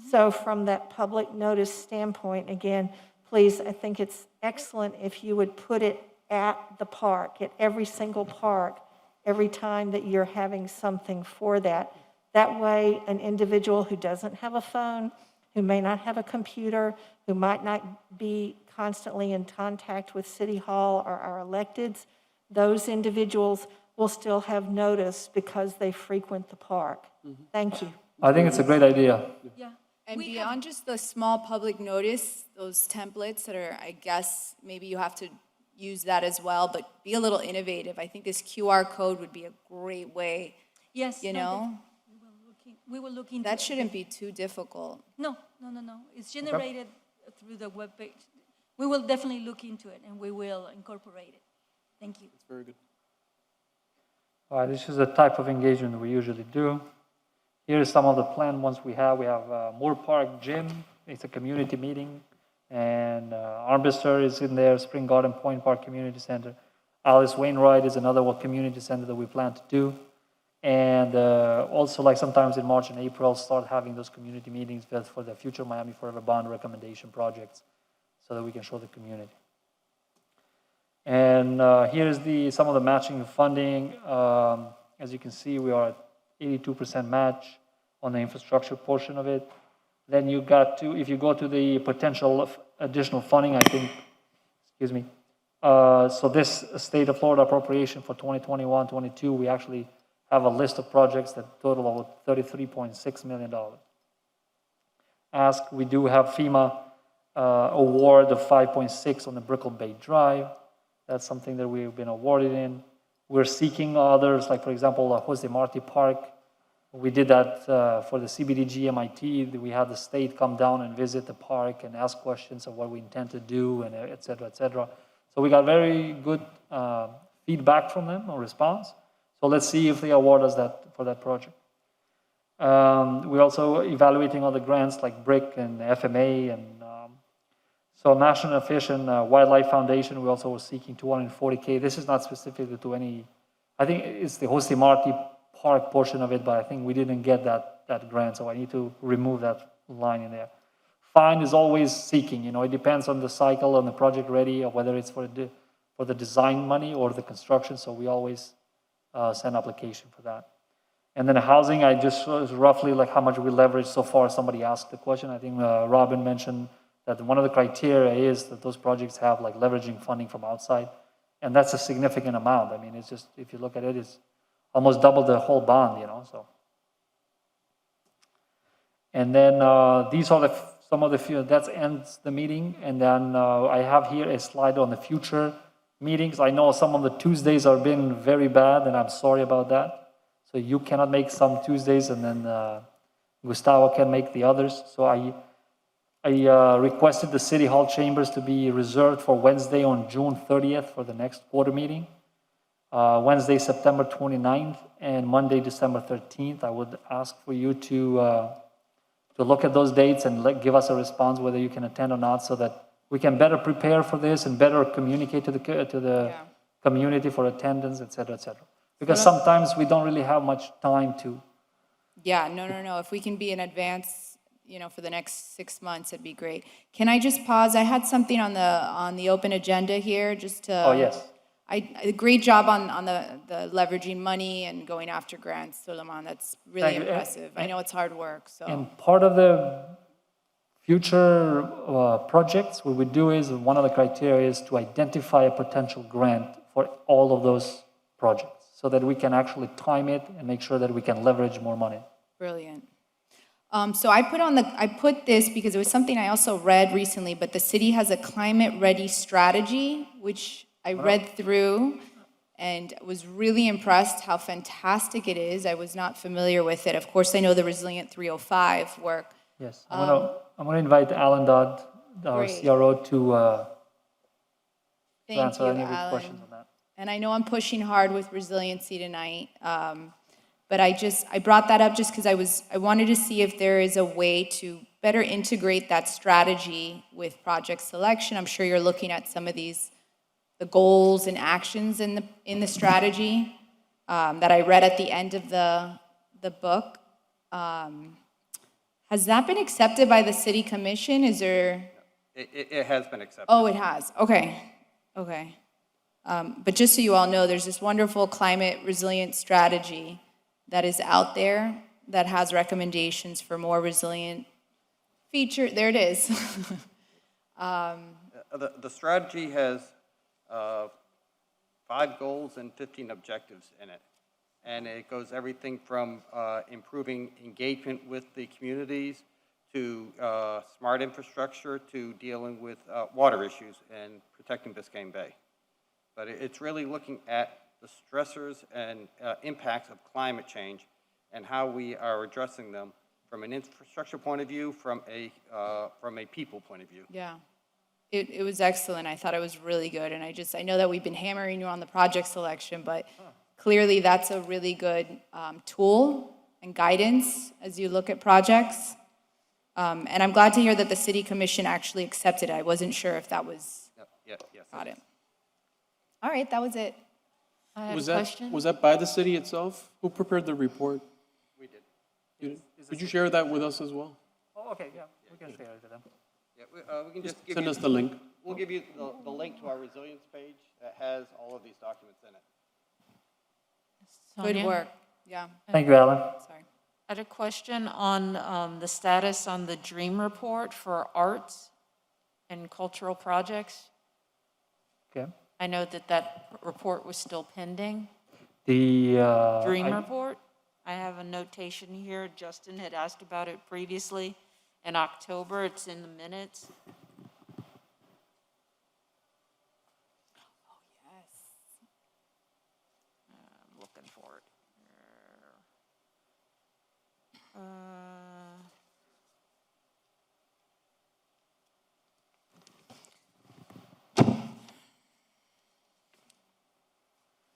So from that public notice standpoint, again, please, I think it's excellent if you would put it at the park, at every single park, every time that you're having something for that. That way, an individual who doesn't have a phone, who may not have a computer, who might not be constantly in contact with City Hall or our electeds, those individuals will still have notice because they frequent the park. Thank you. I think it's a great idea. Yeah. And We have- beyond just the small public notice, those templates that are, I guess, maybe you have to use that as well, but be a little innovative. I think this QR code would be a great way, Yes. you no, know? We will look into That it. shouldn't be too difficult. No. It's generated through the webpage. We will definitely look into it, and we will incorporate it. Thank you. It's very good. All right, this is the type of engagement we usually do. Here are some of the planned ones we have. We have Moore Park Gym. It's a community meeting. And Armbruster is in there, Spring Garden Point Park Community Center. Alice Wainwright is another community center that we plan to do. And also, like sometimes in March and April, start having those community meetings for the future Miami Forever Bond recommendation projects so that we can show the community. And here's some of the matching funding. As you can see, we are at 82% match on the infrastructure portion of it. Then you got to, if you go to the potential of additional funding, I think, excuse me. So this state of Florida appropriation for 2021-22, we actually have a list of projects that total over $33.6 million. We do have FEMA award of 5.6 on the Brickell Bay Drive. That's something that we've been awarded in. We're seeking others, like for example, Jose Marti Park. We did that for the CBDG MIT. We had the state come down and visit the park and ask questions of what we intend to do, and et cetera, et cetera. So we got very good feedback from them, or response. So let's see if they award us that for that project. We're also evaluating other grants like BRIC and FMA, and so National Fish and Wildlife Foundation. We also were seeking $240K. This is not specific to any. I think it's the Jose Marti Park portion of it, but I think we didn't get that grant, so I need to remove that line in there. Fine is always seeking. It depends on the cycle and the project ready, or whether it's for the design money or the construction. So we always send application for that. And then housing, I just was roughly like how much we leverage so far. Somebody asked the question. I think Robin mentioned that one of the criteria is that those projects have like leveraging funding from outside, and that's a significant amount. I mean, it's just, if you look at it, it's almost double the whole bond, so. And then these are some of the few, that ends the meeting. And then I have here a slide on the future meetings. I know some of the Tuesdays have been very bad, and I'm sorry about that. So you cannot make some Tuesdays, and then Gustavo can make the others. So I requested the City Hall chambers to be reserved for Wednesday on June 30th for the next quarter meeting, Wednesday, September 29th, and Monday, December 13th. I would ask for you to look at those dates and give us a response whether you can attend or not, so that we can better prepare for this and better communicate to the community for attendance, et cetera, et cetera. Because sometimes we don't really have much time to. Yeah, no. If we can be in advance, for the next 6 months, it'd be great. Can I just pause? I had something on the open agenda here, just to. Oh, yes. Great job on the leveraging money and going after grants, Suleiman. That's really impressive. I know it's hard work, so. And part of the future projects, what we do is, one of the criteria is to identify a potential grant for all of those projects, so that we can actually time it and make sure that we can leverage more money. Brilliant. So I put this because it was something I also read recently, but the city has a climate-ready strategy, which I read through and was really impressed how fantastic it is. I was not familiar with it. Of course, I know the Resilient 305 work. Yes, I'm going to invite Alan Dodd, our Great. CRO, to Thank answer you, any of your Alan. questions on that. And I know I'm pushing hard with resiliency tonight, but I brought that up just because I wanted to see if there is a way to better integrate that strategy with project selection. I'm sure you're looking at some of the goals and actions in the strategy that I read at the end of the book. Has that been accepted by the city commission? Is there? It has been accepted. Oh, it has. Okay. But just so you all know, there's this wonderful climate resilient strategy that is out there that has recommendations for more resilient feature. There it is. The strategy has 5 goals and 15 objectives in it. And it goes everything from improving engagement with the communities to smart infrastructure to dealing with water issues and protecting Biscayne Bay. But it's really looking at the stressors and impacts of climate change and how we are addressing them from an infrastructure point of view, from a people point of view. Yeah. It was excellent. I thought it was really good. And I know that we've been hammering you on the project selection, but clearly that's a really good tool and guidance as you look at projects. And I'm glad to hear that the city commission actually accepted it. I wasn't sure if that was. Yes. Got it. All right, that was it. I had Was a that, question. was that by the city itself? Who prepared the report? We did. You did? Could you share that with us as well? Oh, okay, yeah, we can share it with them. Yeah, we can just give Send you. us the link. We'll give you the link to our resilience page that has all of these documents in it. Good Sonia? work. Yeah, Thank you, Alan. sorry. I had a question on the status on the DREAM report for arts and cultural projects. Okay. I know that report was still pending. The DREAM report, I have a notation here. Justin had asked about it previously in October. It's in the minutes.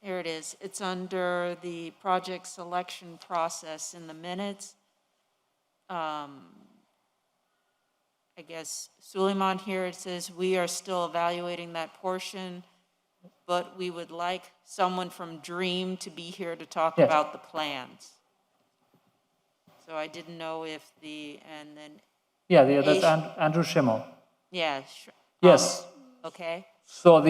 Here it is. It's under the project selection process in the minutes. I guess Suleiman here, it says, we are still evaluating that portion, but we would like someone from DREAM to be here to talk Yes. about the plans. So I didn't know if and then, Yeah, that's Andrew Schimmel. yeah. Yes. Okay. So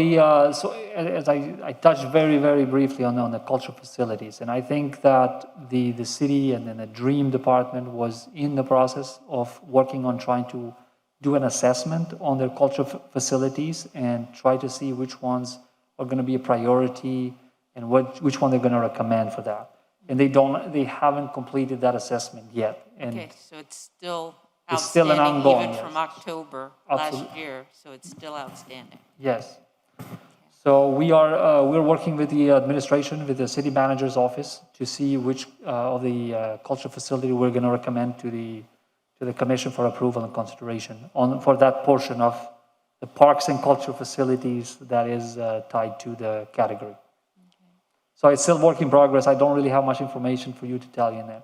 so as I touched very, very briefly on the cultural facilities, and I think that the city and then the DREAM department was in the process of working on trying to do an assessment on their cultural facilities and try to see which ones are going to be a priority and which one they're going to recommend for that. And they haven't completed that assessment yet. And Okay, so it's still It's still an outstanding ongoing, even yes. from October last Absolutely. year, so it's still outstanding. yes. So we're working with the administration, with the city manager's office to see which of the cultural facility we're going to recommend to the commission for approval and consideration for that portion of the parks and cultural facilities that is tied to the category. So it's still work in progress. I don't really have much information for you to tell you in there.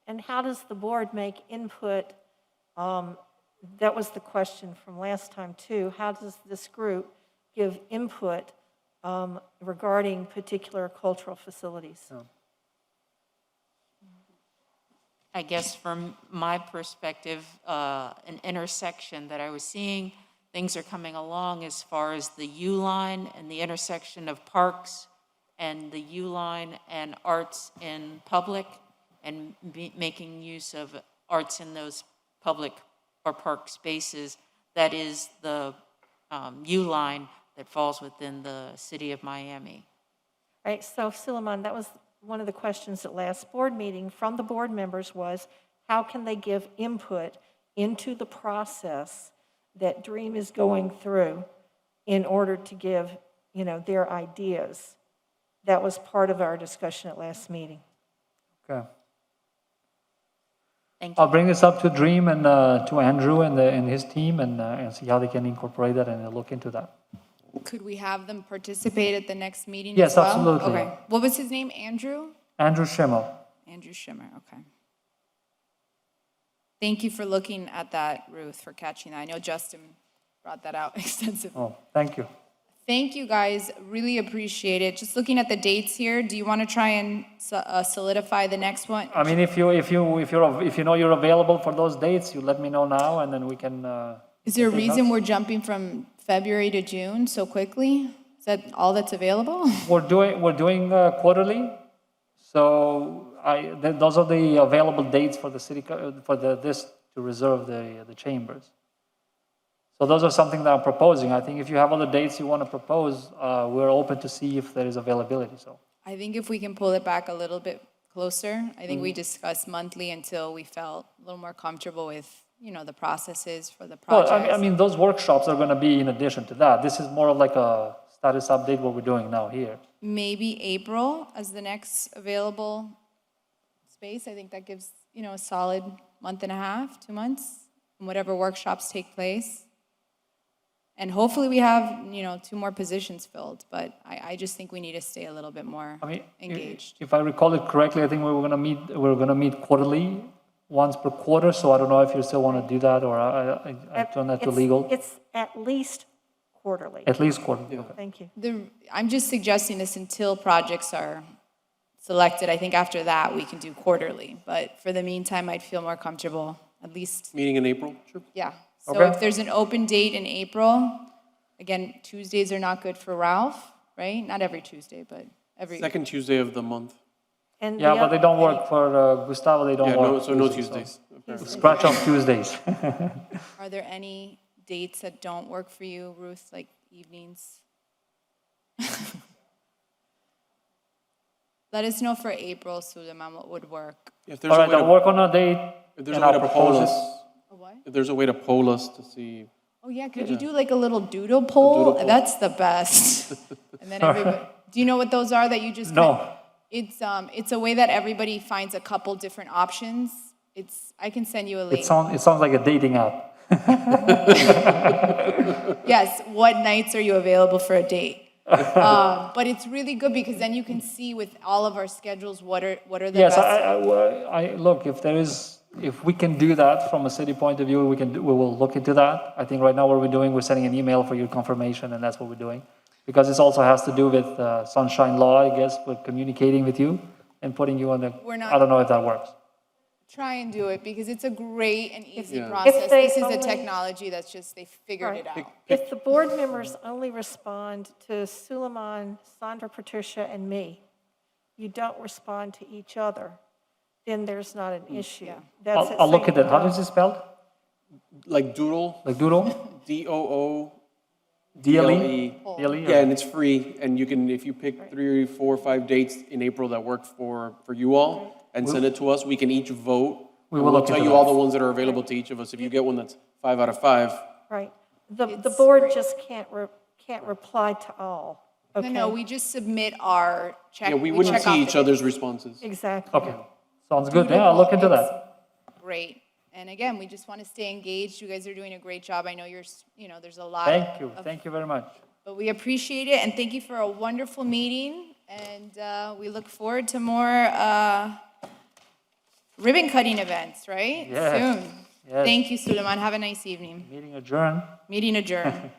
And how does the board make input? That was the question from last time too. How does this group give input regarding particular cultural facilities? I guess from my perspective, an intersection that I was seeing, things are coming along as far as the U line and the intersection of parks and the U line and arts in public and making use of arts in those public or park spaces. That is the U line that falls within the city of Miami. Right, so Suleiman, that was one of the questions at last board meeting from the board members was, how can they give input into the process that DREAM is going through in order to give, their ideas? That was part of our discussion at last meeting. Okay. Thank you. I'll bring this up to DREAM and to Andrew and his team and see how they can incorporate that and look into that. Could we have them participate at the next meeting Yes, as well? absolutely. Okay. What was his name? Andrew? Andrew Schimmel. Andrew Schimmer, okay. Thank you for looking at that, Ruth, for catching that. I know Justin brought that out extensively. Oh, thank you. Thank you, guys. Really appreciate it. Just looking at the dates here, do you want to try and solidify the next one? I mean, if you know you're available for those dates, you let me know now, and then we can. Is there a take reason notes. we're jumping from February to June so quickly? Is that all that's available? We're doing quarterly, so those are the available dates for the city this to reserve the chambers. So those are something that I'm proposing. I think if you have other dates you want to propose, we're open to see if there is availability. So I think if we can pull it back a little bit closer, I think we discussed monthly until we felt a little more comfortable with, the processes for the project. well, I mean those workshops are going to be in addition to that. This is more of like a status update what we're doing now here. Maybe April as the next available space. I think that gives, a solid month and a half, 2 months, and whatever workshops take place. And hopefully we have, 2 more positions filled, but I just think we need to stay a little bit more engaged. If I recall it correctly, I think we were going to meet quarterly, once per quarter. So I don't know if you still want to do that, or I turn that to legal. It's at least quarterly. At least quarterly. Okay. Thank you. I'm just suggesting this until projects are selected. I think after that we can do quarterly, but for the meantime, I'd feel more comfortable, at least, Meeting in April? Sure. yeah. So Okay. if there's an open date in April, again, Tuesdays are not good for Ralph, right? Not every Tuesday, but every. Second Tuesday of the month. And Yeah, the but they don't work for Gustavo. They don't Yeah, work. no Tuesdays, Tuesdays. so scratch off Tuesdays. Are there any dates that don't work for you, Ruth, like evenings? Let us know for April, Suleiman, what would work. If there's All a right, way I'll to, work on a date. if there's and a way I'll to propose poll it. us, A what? if there's a way to poll us to see, Oh, yeah, could you do like a little doodle poll? doodle poll. That's the best. And then everybody, do you know what those are that you just? No. It's a way that everybody finds a couple different options. I can send you a link. It sounds like a dating app. Yes, what nights are you available for a date? But it's really good because then you can see with all of our schedules, what are the Yes, best. look, if we can do that from a city point of view, we will look into that. I think right now what we're doing, we're sending an email for your confirmation, and that's what we're doing. Because this also has to do with sunshine law, I guess, with communicating with you and putting you on the, We're not- I don't know if that works. Try and do it because it's a great and easy Yeah. process. If they This is a only- technology that's just, they figured Right. it out. If the board members only respond to Suleiman, Sandra, Patricia, and me, you don't respond to each other, then there's not an issue. Yeah. That's I'll look at St. it. How is Doug. it spelled? Like Doodle, Like doodle? DOO. DLE? Poll. DLE? Yeah, and it's free, and you can, if you pick 3, 4, 5 dates in April that work for you all, and send it to us, we can each vote. We and will we'll look tell into you that. all the ones that are available to each of us. If you get one that's 5 out of 5, Right. The It's board great. just can't reply to all, okay? No, we just submit our check. yeah, we wouldn't check off see the each other's dates. responses. Exactly. Okay, sounds good. Yeah, I'll look into that. Great. And again, we just want to stay engaged. You guys are doing a great job. I know there's a lot. Thank you very much. But we appreciate it, and thank you for a wonderful meeting. And we look forward to more ribbon cutting events, right? Yes. Soon. Yes. Thank you, Suleiman. Have a nice evening. Meeting adjourned. Meeting adjourned.